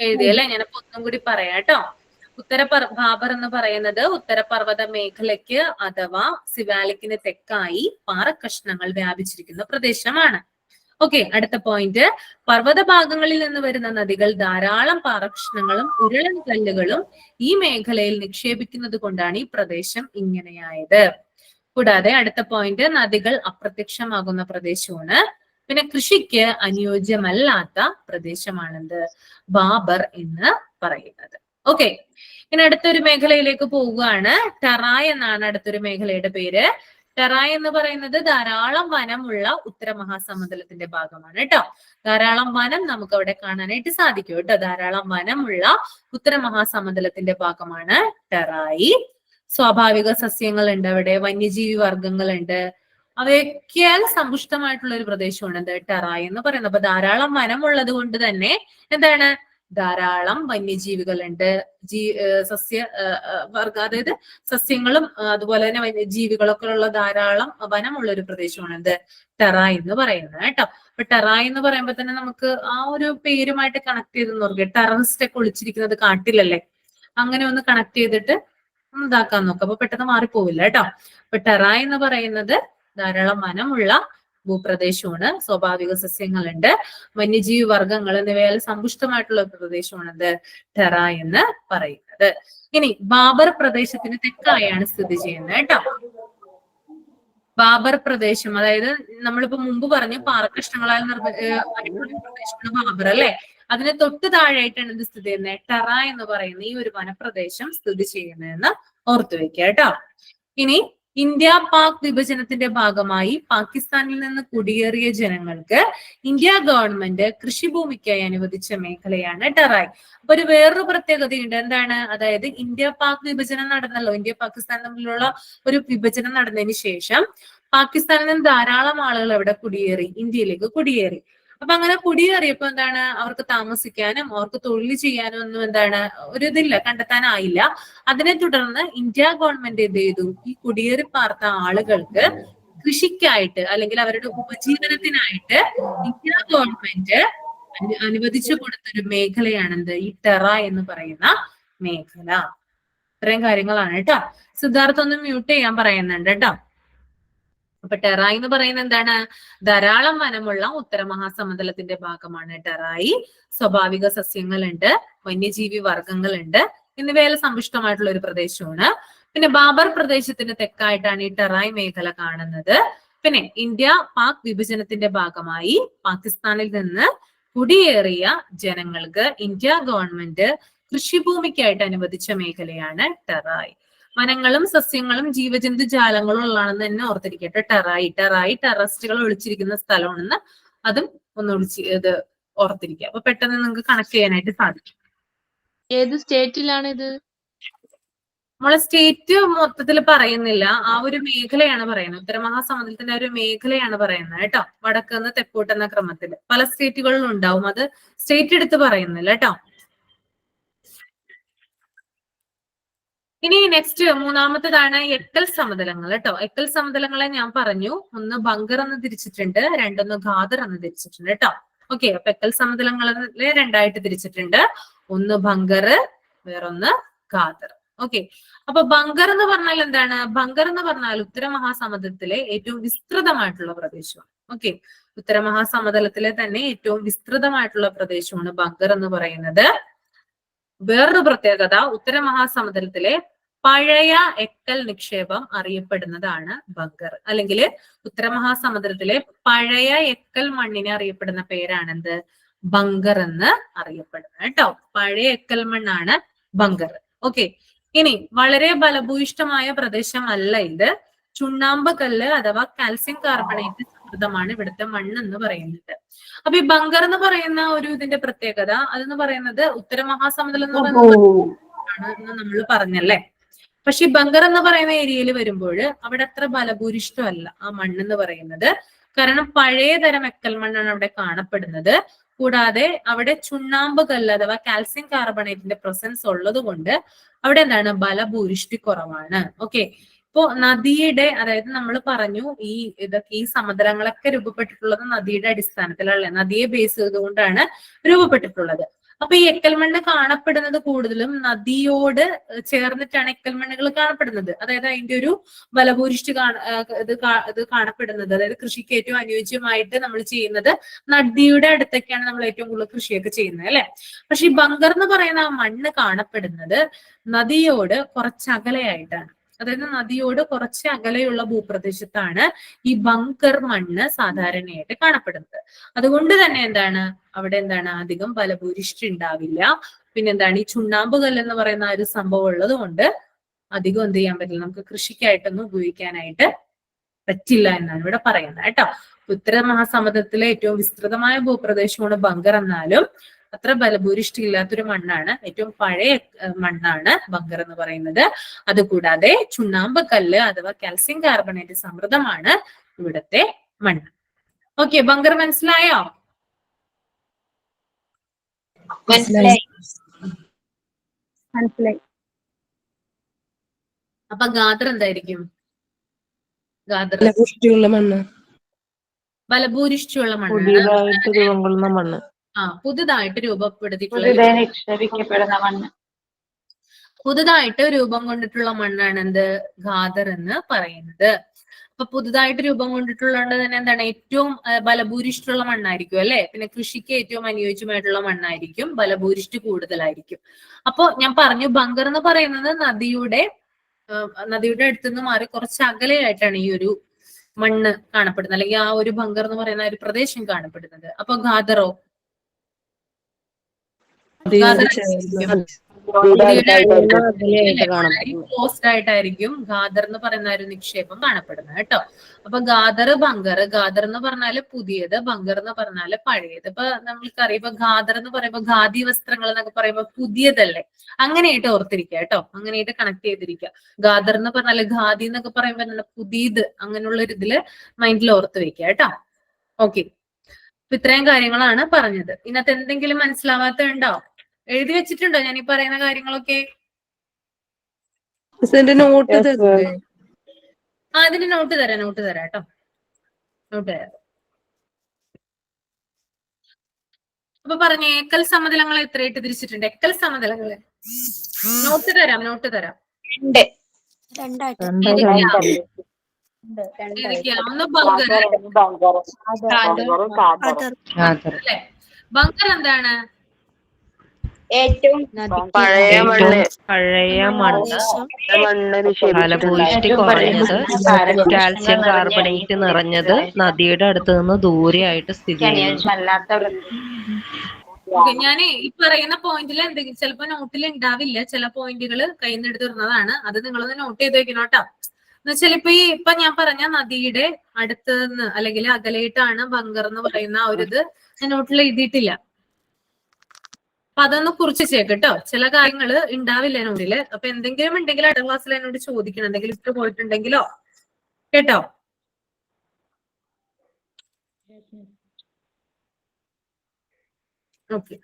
A: എഴുതിയല്ലേ? ഞാനിപ്പോ ഒന്നും കൂടി പറയാം കേട്ടോ. ബാബർ എന്ന് പറയുന്നത് ഉത്തരപർവ്വത മേഖലയ്ക്ക് അഥവാ സിവാലിക്കിന് തെക്കായി പാറക്കഷ്ണങ്ങൾ വ്യാപിച്ചിരിക്കുന്ന പ്രദേശമാണ്. ഓക്കെ, അടുത്ത പോയിന്റ്, പർവ്വത ഭാഗങ്ങളിൽ നിന്ന് വരുന്ന നദികൾ ധാരാളം പാറക്കഷ്ണങ്ങളും ഉരുളൻ കല്ലുകളും ഈ മേഖലയിൽ നിക്ഷേപിക്കുന്നത് കൊണ്ടാണ് ഈ പ്രദേശം ഇങ്ങനെയായത്. കൂടാതെ അടുത്ത പോയിന്റ് നദികൾ അപ്രത്യക്ഷമാകുന്ന പ്രദേശമാണ്. പിന്നെ കൃഷിക്ക് അനുയോജ്യമല്ലാത്ത പ്രദേശമാണെന്ത് ബാബർ എന്ന് പറയുന്നത്. ഓക്കെ, ഇനി അടുത്തൊരു മേഖലയിലേക്ക് പോവുകയാണ്. ടെറായ് എന്നാണ് അടുത്തൊരു മേഖലയുടെ പേര്. ടെറായ് എന്ന് പറയുന്നത് ധാരാളം വനമുള്ള ഉത്തര മഹാസമുദ്രത്തിന്റെ ഭാഗമാണ് കേട്ടോ. ധാരാളം വനം നമുക്ക് അവിടെ കാണാനായിട്ട് സാധിക്കും കേട്ടോ. ധാരാളം വനമുള്ള ഉത്തര മഹാസമുദ്രത്തിന്റെ ഭാഗമാണ് ടെറായ്. സ്വാഭാവിക സസ്യങ്ങളുണ്ട് അവിടെ, വന്യജീവി വർഗങ്ങളുണ്ട്, അവയൊക്കെയാൽ സമ്പുഷ്ടമായിട്ടുള്ള ഒരു പ്രദേശമാണ് എന്ത് ടെറായ് എന്ന് പറയുന്നത്. അപ്പൊ ധാരാളം വനമുള്ളത് കൊണ്ട് തന്നെ എന്താണ് ധാരാളം വന്യജീവികളുണ്ട്, സസ്യ വർഗ അതായത് സസ്യങ്ങളും അതുപോലെ തന്നെ വന്യജീവികളൊക്കെ ഉള്ള ധാരാളം വനമുള്ള ഒരു പ്രദേശമാണ് എന്ത് ടെറായ് എന്ന് പറയുന്നത് കേട്ടോ. അപ്പൊ ടെറായ് എന്ന് പറയുമ്പോൾ തന്നെ നമുക്ക് ആ ഒരു പേരുമായിട്ട് കണക്ട് ചെയ്ത് നോക്കുക. ടെററിസ്റ്റ് ഒക്കെ ഒളിച്ചിരിക്കുന്നത് കാട്ടിലല്ലേ, അങ്ങനെ ഒന്ന് കണക്ട് ചെയ്തിട്ട് ഇതാക്കാൻ നോക്കാം. അപ്പൊ പെട്ടെന്ന് മാറിപ്പോവില്ല കേട്ടോ. അപ്പൊ ടെറായ് എന്ന് പറയുന്നത് ധാരാളം വനമുള്ള ഭൂപ്രദേശമാണ്, സ്വാഭാവിക സസ്യങ്ങളുണ്ട്, വന്യജീവി വർഗങ്ങൾ എന്നിവയാൽ സമ്പുഷ്ടമായിട്ടുള്ള പ്രദേശമാണത് ടെറായ് എന്ന് പറയുന്നത്. ഇനി ബാബർ പ്രദേശത്തിന് തെക്കായാണ് സ്ഥിതി ചെയ്യുന്നത് കേട്ടോ. ബാബർ പ്രദേശം, അതായത് നമ്മളിപ്പോ മുമ്പ് പറഞ്ഞു പാറക്കഷ്ണങ്ങളാൽ പ്രദേശമാണ് ബാബർ അല്ലെ. അതിന് തൊട്ട് താഴെയായിട്ടാണ് എന്ത് സ്ഥിതി ചെയ്യുന്നത് ടെറായ് എന്ന് പറയുന്ന ഈ ഒരു വനപ്രദേശം സ്ഥിതി ചെയ്യുന്നതെന്ന് ഓർത്തു വെക്കുക കേട്ടോ. ഇനി ഇന്ത്യ പാക് വിഭജനത്തിന്റെ ഭാഗമായി പാകിസ്ഥാനിൽ നിന്ന് കുടിയേറിയ ജനങ്ങൾക്ക് ഇന്ത്യ ഗവൺമെന്റ് കൃഷിഭൂമിക്കായി അനുവദിച്ച മേഖലയാണ് ടെറായ്. അപ്പൊ ഒരു വേറൊരു പ്രത്യേകതയുണ്ട്. എന്താണ്? അതായത് ഇന്ത്യ പാക് വിഭജനം നടന്നല്ലോ, ഇന്ത്യ പാകിസ്ഥാൻ തമ്മിലുള്ള ഒരു വിഭജനം നടന്നതിന് ശേഷം പാകിസ്ഥാനിൽ നിന്ന് ധാരാളം ആളുകൾ അവിടെ കുടിയേറി, ഇന്ത്യയിലേക്ക് കുടിയേറി. അപ്പൊ അങ്ങനെ കുടിയേറിയപ്പോ എന്താണ് അവർക്ക് താമസിക്കാനും അവർക്ക് തൊഴിൽ ചെയ്യാനും ഒന്നും എന്താണ് ഒരു ഇതില്ല, കണ്ടെത്താനായില്ല. അതിനെ തുടർന്ന് ഇന്ത്യ ഗവൺമെന്റ് എന്ത് ചെയ്തു, ഈ കുടിയേറി പാർത്ത ആളുകൾക്ക് കൃഷിക്കായിട്ട് അല്ലെങ്കിൽ അവരുടെ ഉപജീവനത്തിനായിട്ട് ഇന്ത്യ ഗവൺമെന്റ് അനുവദിച്ചു കൊടുത്തൊരു മേഖലയാണെന്ത് ഈ ടെറായ് എന്ന് പറയുന്ന മേഖല. ഇത്രയും കാര്യങ്ങളാണ് കേട്ടോ. സിദ്ധാർത്ഥ ഒന്ന് മ്യൂട്ട് ചെയ്യാൻ പറയുന്നുണ്ട് കേട്ടോ. അപ്പൊ ടെറായ് എന്ന് പറയുന്നത് എന്താണ്? ധാരാളം വനമുള്ള ഉത്തര മഹാസമതലത്തിന്റെ ഭാഗമാണ് ടെറായ്. സ്വാഭാവിക സസ്യങ്ങളുണ്ട്, വന്യജീവി വർഗങ്ങളുണ്ട്, എന്നിവയിൽ സമ്പുഷ്ടമായിട്ടുള്ള ഒരു പ്രദേശമാണ്. പിന്നെ ബാബർ പ്രദേശത്തിന് തെക്കായിട്ടാണ് ഈ ടെറായ് മേഖല കാണുന്നത്. പിന്നെ ഇന്ത്യ പാക് വിഭജനത്തിന്റെ ഭാഗമായി പാകിസ്ഥാനിൽ നിന്ന് കുടിയേറിയ ജനങ്ങൾക്ക് ഇന്ത്യ ഗവൺമെന്റ് കൃഷിഭൂമിക്കായിട്ട് അനുവദിച്ച മേഖലയാണ് ടെറായ്. വനങ്ങളും സസ്യങ്ങളും ജീവജന്തു ജാലങ്ങളും ഉള്ളതാണെന്ന് തന്നെ ഓർത്തിരിക്കട്ടെ. ടെറായ് ടെററിസ്റ്റുകൾ ഒളിച്ചിരിക്കുന്ന സ്ഥലമാണെന്ന് അതും ഒന്ന് ഇത് ഓർത്തിരിക്കുക. അപ്പൊ പെട്ടെന്ന് നിങ്ങൾക്ക് കണക്ട് ചെയ്യാനായിട്ട് സാധിക്കും.
D: ഏത് സ്റ്റേറ്റിലാണ് ഇത്?
A: നമ്മളെ സ്റ്റേറ്റ് മൊത്തത്തിൽ പറയുന്നില്ല, ആ ഒരു മേഖലയാണ് പറയുന്നത്. ഉത്തര മഹാസമുദ്രത്തിന്റെ ഒരു മേഖലയാണ് പറയുന്നത് കേട്ടോ. വടക്കുന്ന് തെക്കോട്ടെന്ന ക്രമത്തിൽ പല സ്റ്റേറ്റുകളിലും ഉണ്ടാവും, അത് സ്റ്റേറ്റ് എടുത്ത് പറയുന്നില്ല കേട്ടോ. ഇനി നെക്സ്റ്റ് മൂന്നാമത്തേതാണ് എക്കൽ സമതലങ്ങൾ കേട്ടോ. എക്കൽ സമതലങ്ങളെ ഞാൻ പറഞ്ഞു, ഒന്ന് ബങ്കർ എന്ന് തിരിച്ചിട്ടുണ്ട്, രണ്ടൊന്ന് ഖാദർ എന്ന് തിരിച്ചിട്ടുണ്ട് കേട്ടോ. ഓക്കെ, അപ്പൊ എക്കൽ സമതലങ്ങളെ രണ്ടായിട്ട് തിരിച്ചിട്ടുണ്ട്, ഒന്ന് ബങ്കർ, വേറൊന്ന് ഖാദർ. ഓക്കെ, അപ്പൊ ബങ്കർ എന്ന് പറഞ്ഞാൽ എന്താണ്? ബങ്കർ എന്ന് പറഞ്ഞാൽ ഉത്തര മഹാസമുദ്രത്തിലെ ഏറ്റവും വിസ്തൃതമായിട്ടുള്ള പ്രദേശമാണ്. ഓക്കെ, ഉത്തര മഹാസമതലത്തിലെ തന്നെ ഏറ്റവും വിസ്തൃതമായിട്ടുള്ള പ്രദേശമാണ് ബങ്കർ എന്ന് പറയുന്നത്. വേറൊരു പ്രത്യേകത, ഉത്തര മഹാസമുദ്രത്തിലെ പഴയ എക്കൽ നിക്ഷേപം അറിയപ്പെടുന്നതാണ് ബങ്കർ, അല്ലെങ്കിൽ ഉത്തര മഹാസമുദ്രത്തിലെ പഴയ എക്കൽ മണ്ണിനെ അറിയപ്പെടുന്ന പേരാണെന്ത്? ബങ്കർ എന്ന് അറിയപ്പെടുന്നത് കേട്ടോ. പഴയ എക്കൽ മണ്ണാണ് ബങ്കർ. ഓക്കെ, ഇനി വളരെ ഫലഭൂയിഷ്ടമായ പ്രദേശമല്ല ഇത്. ചുണ്ണാമ്പ് കല്ല് അഥവാ കാൽസ്യം കാർബണേറ്റ് സമൃദ്ധമാണ് ഇവിടുത്തെ മണ്ണ് എന്ന് പറയുന്നത്. അപ്പൊ ഈ ബങ്കർ എന്ന് പറയുന്ന ഒരു ഇതിന്റെ പ്രത്യേകത അതെന്ന് പറയുന്നത് ഉത്തര മഹാസമുദ്രം എന്ന് പറയുന്നത് നമ്മൾ പറഞ്ഞല്ലേ. പക്ഷെ ഈ ബങ്കർ എന്ന് പറയുന്ന ഏരിയയിൽ വരുമ്പോൾ അവിടെ അത്ര ഫലഭൂരിഷ്ടമല്ല ആ മണ്ണെന്ന് പറയുന്നത്. കാരണം പഴയ തരം എക്കൽ മണ്ണാണ് അവിടെ കാണപ്പെടുന്നത്. കൂടാതെ അവിടെ ചുണ്ണാമ്പ് കല്ല് അഥവാ കാൽസ്യം കാർബണേറ്റിന്റെ പ്രസൻസ് ഉള്ളത് കൊണ്ട് അവിടെ എന്താണ് ഫലഭൂരിഷ്ടി കുറവാണ്. ഓക്കെ, ഇപ്പോ നദിയുടെ, അതായത് നമ്മൾ പറഞ്ഞു ഈ സമതലങ്ങളൊക്കെ രൂപപ്പെട്ടിട്ടുള്ളത് നദിയുടെ അടിസ്ഥാനത്തിലല്ലേ, നദിയെ ബേസ് ചെയ്തുകൊണ്ടാണ് രൂപപ്പെട്ടിട്ടുള്ളത്. അപ്പൊ ഈ എക്കൽമണ്ണ് കാണപ്പെടുന്നത് കൂടുതലും നദിയോട് ചേർന്നിട്ടാണ് എക്കൽമണ്ണുകൾ കാണപ്പെടുന്നത്. അതായത് അതിന്റെ ഒരു ഫലഭൂരിഷ്ടി ഇത് കാണപ്പെടുന്നത്, അതായത് കൃഷിക്ക് ഏറ്റവും അനുയോജ്യമായിട്ട് നമ്മൾ ചെയ്യുന്നത് നദിയുടെ അടുത്തൊക്കെയാണ് നമ്മൾ ഏറ്റവും കൂടുതൽ കൃഷിയൊക്കെ ചെയ്യുന്നത് അല്ലെ. പക്ഷെ ഈ ബങ്കർ എന്ന് പറയുന്ന ആ മണ്ണ് കാണപ്പെടുന്നത് നദിയോട് കുറച്ചകലെയായിട്ടാണ്. അതായത് നദിയോട് കുറച്ച് അകലെയുള്ള ഭൂപ്രദേശത്താണ് ഈ ബങ്കർ മണ്ണ് സാധാരണയായിട്ട് കാണപ്പെടുന്നത്. അതുകൊണ്ട് തന്നെ എന്താണ് അവിടെ എന്താണ് അധികം ഫലഭൂയിഷ്ടി ഉണ്ടാവില്ല. പിന്നെന്താണ് ഈ ചുണ്ണാമ്പ് കല്ല് എന്ന് പറയുന്ന ഒരു സംഭവം ഉള്ളത് കൊണ്ട് അധികം എന്ത് ചെയ്യാൻ പറ്റില്ല, നമുക്ക് കൃഷിക്കായിട്ടൊന്നും ഉപയോഗിക്കാനായിട്ട് പറ്റില്ല എന്നാണ് ഇവിടെ പറയുന്നത് കേട്ടോ. ഉത്തര മഹാസമുദ്രത്തിലെ ഏറ്റവും വിസ്തൃതമായ ഭൂപ്രദേശമാണ് ബങ്കർ എന്നാലും അത്ര ഫലഭൂയിഷ്ടി ഇല്ലാത്തൊരു മണ്ണാണ്. ഏറ്റവും പഴയ മണ്ണാണ് ബങ്കർ എന്ന് പറയുന്നത്. അതുകൂടാതെ ചുണ്ണാമ്പ് കല്ല് അഥവാ കാൽസ്യം കാർബണേറ്റ് സമൃദ്ധമാണ് ഇവിടുത്തെ മണ്ണ്. ഓക്കെ, ബങ്കർ മനസ്സിലായോ?
C: മനസ്സിലായി.
A: അപ്പൊ ഗാദർ എന്തായിരിക്കും? ഗാദർ
D: ഫലപുഷ്ടിയുള്ള മണ്ണ്.
A: ഫലഭൂയിഷ്ടിയുള്ള മണ്ണാണ്.
F: പുതിയതായിട്ട് രൂപം കൊള്ളുന്ന മണ്ണ്.
A: പുതുതായിട്ട് രൂപപ്പെടുത്തിയിട്ടുള്ള
C: പുതുതായി നിക്ഷേപിക്കപ്പെടുന്ന മണ്ണ്.
A: പുതുതായിട്ട് രൂപം കൊണ്ടിട്ടുള്ള മണ്ണാണ് എന്ത് ഗാദർ എന്ന് പറയുന്നത്. അപ്പൊ പുതുതായിട്ട് രൂപം കൊണ്ടിട്ടുള്ളത് തന്നെ എന്താണ് ഏറ്റവും ഫലഭൂയിഷ്ടിയുള്ള മണ്ണായിരിക്കും അല്ലെ. പിന്നെ കൃഷിക്ക് ഏറ്റവും അനുയോജ്യമായിട്ടുള്ള മണ്ണായിരിക്കും, ഫലഭൂയിഷ്ടി കൂടുതലായിരിക്കും. അപ്പൊ ഞാൻ പറഞ്ഞു ബങ്കർ എന്ന് പറയുന്നത് നദിയുടെ അടുത്ത് നിന്ന് മാറി കുറച്ച് അകലെയായിട്ടാണ് ഈ ഒരു മണ്ണ് കാണപ്പെടുന്നത്, അല്ലെങ്കിൽ ആ ഒരു ബങ്കർ എന്ന് പറയുന്ന ഒരു പ്രദേശം കാണപ്പെടുന്നത്. അപ്പൊ ഗാദറോ? ക്ലോസ്ഡ് ആയിട്ടായിരിക്കും ഗാദർ എന്ന് പറയുന്ന ഒരു നിക്ഷേപം കാണപ്പെടുന്നത് കേട്ടോ. അപ്പൊ ഗാദർ ബങ്കർ, ഗാദർ എന്ന് പറഞ്ഞാല് പുതിയത്, ബങ്കർ എന്ന് പറഞ്ഞാല് പഴയത്. ഇപ്പൊ നമ്മൾക്കറിയാം ഇപ്പൊ ഗാദർ എന്ന് പറയുമ്പോ ഖാദി വസ്ത്രങ്ങൾ എന്നൊക്കെ പറയുമ്പോ പുതിയതല്ലേ, അങ്ങനെയായിട്ട് ഓർത്തിരിക്കുക കേട്ടോ, അങ്ങനെയായിട്ട് കണക്ട് ചെയ്തിരിക്കുക. ഗാദർ എന്ന് പറഞ്ഞാല് ഖാദി എന്നൊക്കെ പറയുമ്പോ എന്താണ് പുതിയത്, അങ്ങനെയുള്ള ഒരു ഇതില് മൈൻഡിൽ ഓർത്ത് വെക്കുക കേട്ടോ. ഓക്കെ, അപ്പൊ ഇത്രയും കാര്യങ്ങളാണ് പറഞ്ഞത്. ഇതിനകത്ത് എന്തെങ്കിലും മനസ്സിലാവാത്ത ഉണ്ടോ? എഴുതി വെച്ചിട്ടുണ്ടോ ഞാൻ ഈ പറയുന്ന കാര്യങ്ങളൊക്കെ?
D: നോട്ട്
A: അതിന് നോട്ട് തരാം കേട്ടോ, നോട്ട് തരാം. അപ്പൊ പറഞ്ഞ ഏക്കൽ സമതലങ്ങൾ എത്രയായിട്ട് തിരിച്ചിട്ടുണ്ട്? ഏക്കൽ സമതലങ്ങള് നോട്ട് തരാം. ഏതൊക്കെയാ? ഒന്ന് ബങ്കർ അല്ലെ. ബങ്കർ എന്താണ്?
C: ഏറ്റവും
F: പഴയ മണ്ണ് ഫലഭൂയിഷ്ടി കുറഞ്ഞത്, കാൽസ്യം കാർബണേറ്റ് നിറഞ്ഞത്, നദിയുടെ അടുത്ത് നിന്ന് ദൂരെയായിട്ട് സ്ഥിതി ചെയ്യുന്നു.
A: ഞാനേ ഈ പറയുന്ന പോയിന്റിൽ എന്തെങ്കിലും ചിലപ്പോ നോട്ടിൽ ഉണ്ടാവില്ല, ചില പോയിന്റുകൾ കയ്യിൽ നിന്ന് എടുത്തിരുന്നതാണ്. അത് നിങ്ങളൊന്ന് നോട്ട് ചെയ്ത് വെക്കണം കേട്ടോ. എന്ന് വെച്ചാൽ ഇപ്പൊ ഞാൻ പറഞ്ഞ നദിയുടെ അടുത്ത് നിന്ന് അല്ലെങ്കിൽ അകലെയിട്ടാണ് ബങ്കർ എന്ന് പറയുന്ന ഒരു ഇത് ഞാൻ നോട്ടിൽ എഴുതിയിട്ടില്ല. അപ്പൊ അതൊന്ന് കുറിച്ച് കേട്ടോ. ചില കാര്യങ്ങൾ ഉണ്ടാവില്ല നോട്ടില്. അപ്പൊ എന്തെങ്കിലും ഉണ്ടെങ്കിൽ അടുത്ത ക്ലാസ്സിൽ എന്നോട് ചോദിക്കണം, എന്തെങ്കിലും ഇട്ട് പോയിട്ടുണ്ടെങ്കിലോ കേട്ടോ. ഓക്കെ,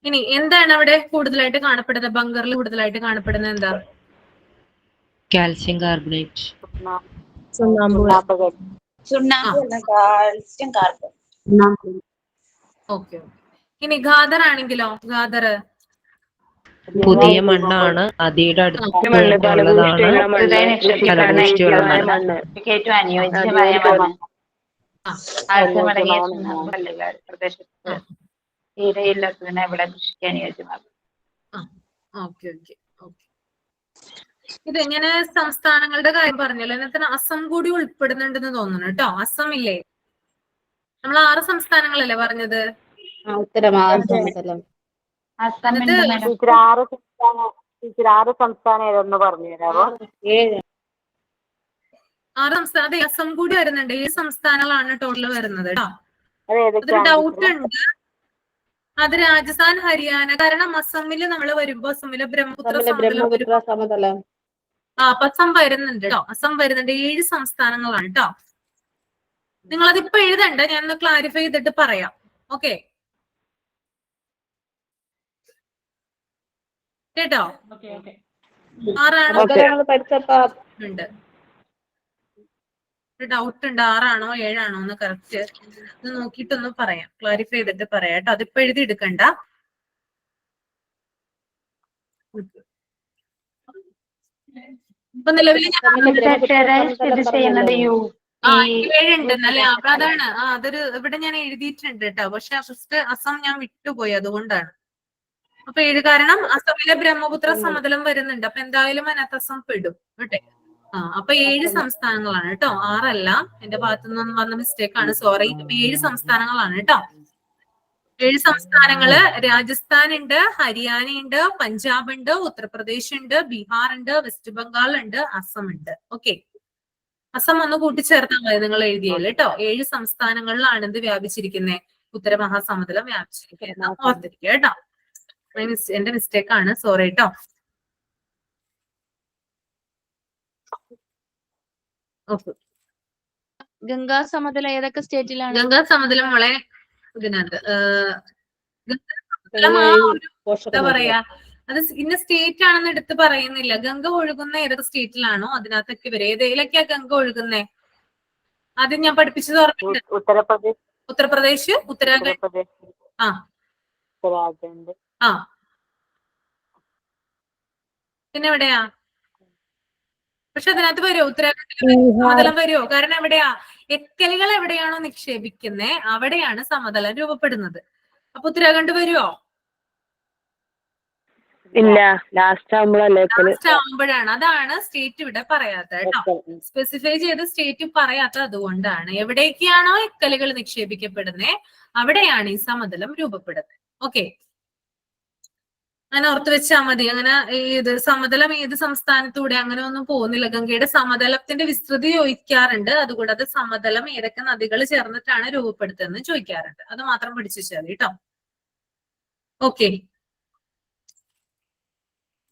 A: ഇനി എന്താണ് അവിടെ കൂടുതലായിട്ട് കാണപ്പെടുന്നത്? ബങ്കറിൽ കൂടുതലായിട്ട് കാണപ്പെടുന്നത് എന്താ?
F: Calcium carbonate.
A: ഓക്കെ. ഇനി ഖാദർ ആണെങ്കിലോ? ഖാദർ
F: പുതിയ മണ്ണാണ്, നദിയുടെ അടുത്തുള്ളതാണ്, ഫലഭൂയിഷ്ടിയുള്ള മണ്ണ്.
C: ഏറ്റവും അനുയോജ്യമായ പ്രദേശത്ത് തീരെയില്ലാത്തതിനെ ഇവിടെ കൃഷിക്ക് അനുയോജ്യമാകും.
A: ഓക്കെ. ഇത് ഇങ്ങനെ സംസ്ഥാനങ്ങളുടെ കാര്യം പറഞ്ഞല്ലോ, അതിനകത്ത് അസം കൂടി ഉൾപ്പെടുന്നുണ്ടെന്ന് തോന്നുന്നു കേട്ടോ. അസം ഇല്ലേ? നമ്മൾ 6 സംസ്ഥാനങ്ങളല്ലേ പറഞ്ഞത്?
G: ആറ് സംസ്ഥാനം ഏതെന്ന് പറഞ്ഞു തരാമോ?
A: 6 സംസ്ഥാനം. അതെ, അസം കൂടി വരുന്നുണ്ട്. 7 സംസ്ഥാനങ്ങളാണ് ടോട്ടൽ വരുന്നത് കേട്ടോ. അതൊരു ഡൗട്ട് ഉണ്ട്. അത് രാജസ്ഥാൻ, ഹരിയാന. കാരണം അസമില് നമ്മൾ വരുമ്പോ അസമിലെ ബ്രഹ്മപുത്ര സമതലം അപ്പൊ അസം വരുന്നുണ്ട് കേട്ടോ. അസം വരുന്നുണ്ട്. 7 സംസ്ഥാനങ്ങളാണ് കേട്ടോ. നിങ്ങളതിപ്പോ എഴുതണ്ട, ഞാനൊന്ന് ക്ലാരിഫൈ ചെയ്തിട്ട് പറയാം. ഓക്കെ കേട്ടോ? 6 ഉണ്ട്. ഡൗട്ട് ഉണ്ട്, 6 ആണോ 7 ആണോ എന്ന് കറക്റ്റ് നോക്കിയിട്ടൊന്ന് പറയാം, ക്ലാരിഫൈ ചെയ്തിട്ട് പറയാം കേട്ടോ. അതിപ്പോ എഴുതി എടുക്കണ്ട. ഇപ്പൊ നിലവിൽ
C: സ്ഥിതി ചെയ്യുന്നത്
A: ഉണ്ട് അല്ലെ? അതാണ് അതൊരു ഇവിടെ ഞാൻ എഴുതിയിട്ടുണ്ട് കേട്ടോ. പക്ഷെ ഫസ്റ്റ് അസം ഞാൻ വിട്ടുപോയി, അതുകൊണ്ടാണ്. അപ്പൊ 7 കാരണം അസമിലെ ബ്രഹ്മപുത്ര സമതലം വരുന്നുണ്ട്. അപ്പൊ എന്തായാലും അതിനകത്ത് അസം പെടും കേട്ടെ. അപ്പൊ 7 സംസ്ഥാനങ്ങളാണ് കേട്ടോ, 6 അല്ല. എന്റെ ഭാഗത്തു നിന്ന് വന്ന മിസ്റ്റേക്ക് ആണ്, സോറി. 7 സംസ്ഥാനങ്ങളാണ് കേട്ടോ. 7 സംസ്ഥാനങ്ങള് രാജസ്ഥാൻ ഉണ്ട്, ഹരിയാന ഉണ്ട്, പഞ്ചാബ് ഉണ്ട്, ഉത്തർപ്രദേശ് ഉണ്ട്, ബീഹാർ ഉണ്ട്, വെസ്റ്റ് ബംഗാൾ ഉണ്ട്, അസം ഉണ്ട്. ഓക്കെ, അസം ഒന്ന് കൂട്ടിച്ചേർത്താൽ മതി നിങ്ങൾ എഴുതിയല്ലേ കേട്ടോ. 7 സംസ്ഥാനങ്ങളിലാണ് എന്ത് വ്യാപിച്ചിരിക്കുന്നത്? ഉത്തരമഹാസമതലം വ്യാപിച്ചിരിക്കുന്നത്. ഓർത്തിരിക്കുക കേട്ടോ. എന്റെ മിസ്റ്റേക്ക് ആണ്, സോറി കേട്ടോ.
D: ഗംഗാ സമതലം ഏതൊക്കെ സ്റ്റേറ്റിലാണ്?
A: ഗംഗാ സമതലം മോളെ ഇതിനകത്ത് എന്താ പറയാ, അത് ഇന്ന സ്റ്റേറ്റ് ആണെന്ന് എടുത്ത് പറയുന്നില്ല. ഗംഗ ഒഴുകുന്ന ഏതൊക്കെ സ്റ്റേറ്റിലാണോ അതിനകത്തൊക്കെ വരും. ഏതിലൊക്കെയാ ഗംഗ ഒഴുകുന്നേ? ആദ്യം ഞാൻ പഠിപ്പിച്ചത് ഓർമ്മയുണ്ട്. ഉത്തർപ്രദേശ്, ഉത്തരാഖണ്ഡ്, പിന്നെ എവിടെയാ? പക്ഷെ അതിനകത്ത് വരുമോ? ഉത്തരാഖണ്ഡിൽ സമതലം വരുമോ? കാരണം എവിടെയാ? എക്കലുകൾ എവിടെയാണോ നിക്ഷേപിക്കുന്നേ അവിടെയാണ് സമതലം രൂപപ്പെടുന്നത്. അപ്പൊ ഉത്തരാഖണ്ഡ് വരുമോ?
G: ഇല്ല, ലാസ്റ്റ്
A: ആവുമ്പോഴാണ്. അതാണ് സ്റ്റേറ്റ് ഇവിടെ പറയാത്ത കേട്ടോ. സ്പെസിഫൈ ചെയ്ത് സ്റ്റേറ്റ് പറയാത്ത അതുകൊണ്ടാണ്. എവിടേക്കാണോ എക്കലുകൾ നിക്ഷേപിക്കപ്പെടുന്നത് അവിടെയാണ് ഈ സമതലം രൂപപ്പെടുന്നത്. ഓക്കെ, അങ്ങനെ ഓർത്ത് വെച്ചാൽ മതി. അങ്ങനെ ഇത് സമതലം ഏത് സംസ്ഥാനത്തൂടെ അങ്ങനെ ഒന്നും പോകുന്നില്ല. ഗംഗയുടെ സമതലത്തിന്റെ വിസ്തൃതി ചോദിക്കാറുണ്ട്. അതുകൂടാതെ സമതലം ഏതൊക്കെ നദികൾ ചേർന്നിട്ടാണ് രൂപപ്പെടുത്തുന്നത് ചോദിക്കാറുണ്ട്. അത് മാത്രം പഠിച്ചു വെച്ചാൽ കേട്ടോ. ഓക്കെ,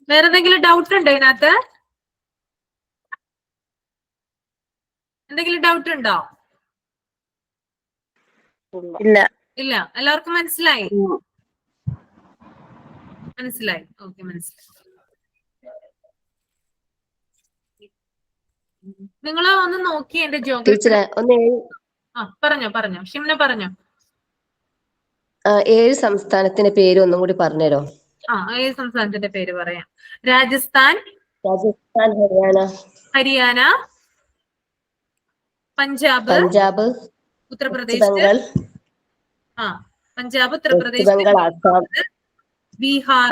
A: വേറെ എന്തെങ്കിലും ഡൗട്ട് ഉണ്ടോ ഇതിനകത്ത്? എന്തെങ്കിലും ഡൗട്ട് ഉണ്ടോ?
G: ഇല്ല.
A: ഇല്ല, എല്ലാവർക്കും മനസ്സിലായി? മനസ്സിലായി. ഓക്കെ, മനസ്സിലായി. നിങ്ങൾ ഒന്ന് നോക്കി എന്റെ ജോഗ്രഫി. പറഞ്ഞോ ഷിംന പറഞ്ഞോ.
H: 7 സംസ്ഥാനത്തിന്റെ പേര് ഒന്നും കൂടി പറഞ്ഞുതരോ?
A: 7 സംസ്ഥാനത്തിന്റെ പേര് പറയാം. Rajasthan, Haryana, Punjab, Uttar Pradesh, Punjab, Uttar Pradesh, Bihar,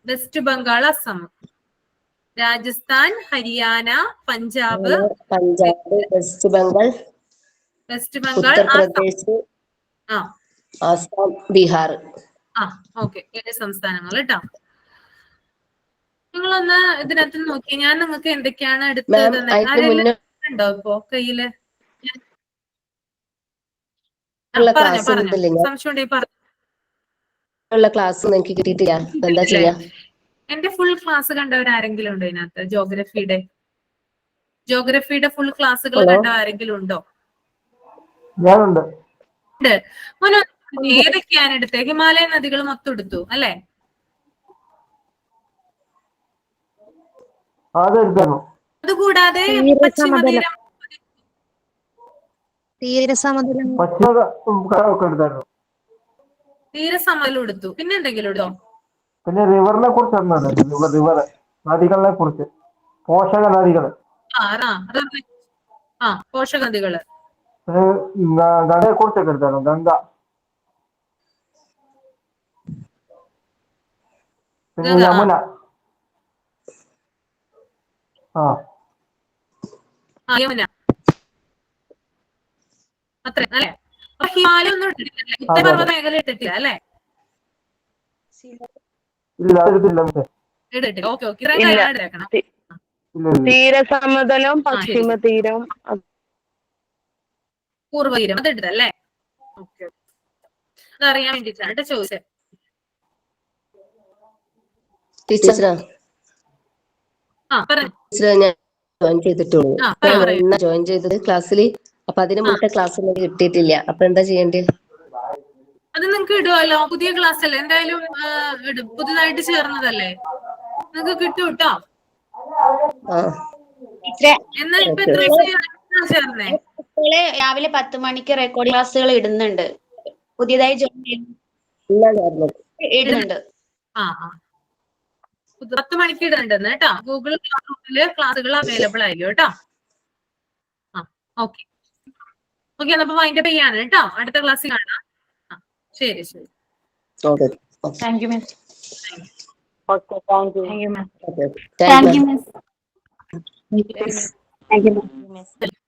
A: west Bengal, Assam. Rajasthan, Haryana, Punjab,
H: west Bengal, Uttar Pradesh, Assam, Bihar.
A: Okay, 7 സംസ്ഥാനങ്ങൾ കേട്ടോ. നിങ്ങളൊന്ന് ഇതിനകത്ത് നോക്കി. ഞാൻ നിങ്ങൾക്ക് എന്തൊക്കെയാണ് എടുത്തത് ഉണ്ടോ ഇപ്പോ കയ്യില്? സംശയം ഉണ്ടെങ്കിൽ പറഞ്ഞു.
H: ക്ലാസ് എനിക്ക് കിട്ടിയിട്ടില്ല, എന്താ ചെയ്യാ?
A: എന്റെ ഫുൾ ക്ലാസ് കണ്ടവരാരെങ്കിലും ഉണ്ടോ ഇതിനകത്ത്? ജോഗ്രഫിയുടെ ഫുൾ ക്ലാസ്സുകൾ കണ്ട ആരെങ്കിലും ഉണ്ടോ? ഏതൊക്കെയാണ് എടുത്തത്? ഹിമാലയ നദികൾ മൊത്തം എടുത്തു അല്ലെ? അതുകൂടാതെ തീരസമതലം എടുത്തു. പിന്നെ എന്തെങ്കിലും എടുത്തോ?
E: പിന്നെ റിവറിനെ കുറിച്ച് റിവർ നദികളെ കുറിച്ച്, പോഷക നദികള്.
A: പോഷക നദികള്.
E: ഗംഗയെ കുറിച്ചൊക്കെ എടുത്തായിരുന്നു. ഗംഗ, പിന്നെ യമുന.
A: യമുന അത്ര അല്ലെ? ഹിമാലയം ഒന്നും എടുത്തിട്ടില്ല. ഉത്തരപർവ്വത മേഖല എടുത്തിട്ടില്ല അല്ലെ?
G: തീരസമതലം, പശ്ചിമ തീരം,
A: പൂർവ്വതീരം അത് എടുത്തല്ലേ? അതറിയാൻ വേണ്ടിട്ടാണ് ചോദിച്ചത്.
H: ഞാൻ ജോയിൻ ചെയ്തത് ക്ലാസ്സിൽ. അപ്പൊ അതിന് മുന്നത്തെ ക്ലാസ് കിട്ടിയിട്ടില്ല. അപ്പൊ എന്താ ചെയ്യേണ്ടത്?
A: അത് നിങ്ങൾക്ക് ഇടുമല്ലോ. പുതിയ ക്ലാസ് അല്ലേ, എന്തായാലും ഇടും. പുതുതായിട്ട് ചേർന്നതല്ലേ, നിങ്ങൾക്ക് കിട്ടും കേട്ടോ. എന്നാൽ ഇപ്പൊ എത്ര ചേർന്നേ?
I: രാവിലെ 10 മണിക്ക് റെക്കോർഡിംഗ് ക്ലാസ്സുകൾ ഇടുന്നുണ്ട്. പുതിയതായി ജോയിൻ ഇടുന്നുണ്ട്.
A: 10 മണിക്ക് ഇടുന്നുണ്ടെന്ന് കേട്ടോ. ഗൂഗിൾ ക്ലാസ് റൂമില് ക്ലാസ്സുകൾ അവൈലബിൾ ആയിരിക്കും കേട്ടോ. ഓക്കെ ഓക്കെ, എന്നപ്പോ വൈൻഡപ്പ് ചെയ്യാണ് കേട്ടോ. അടുത്ത ക്ലാസ്സിൽ കാണാം. ശരി ശരി.
H: Okay
B: thank you miss.
G: Okay thank you
H: thank you
G: thank you miss.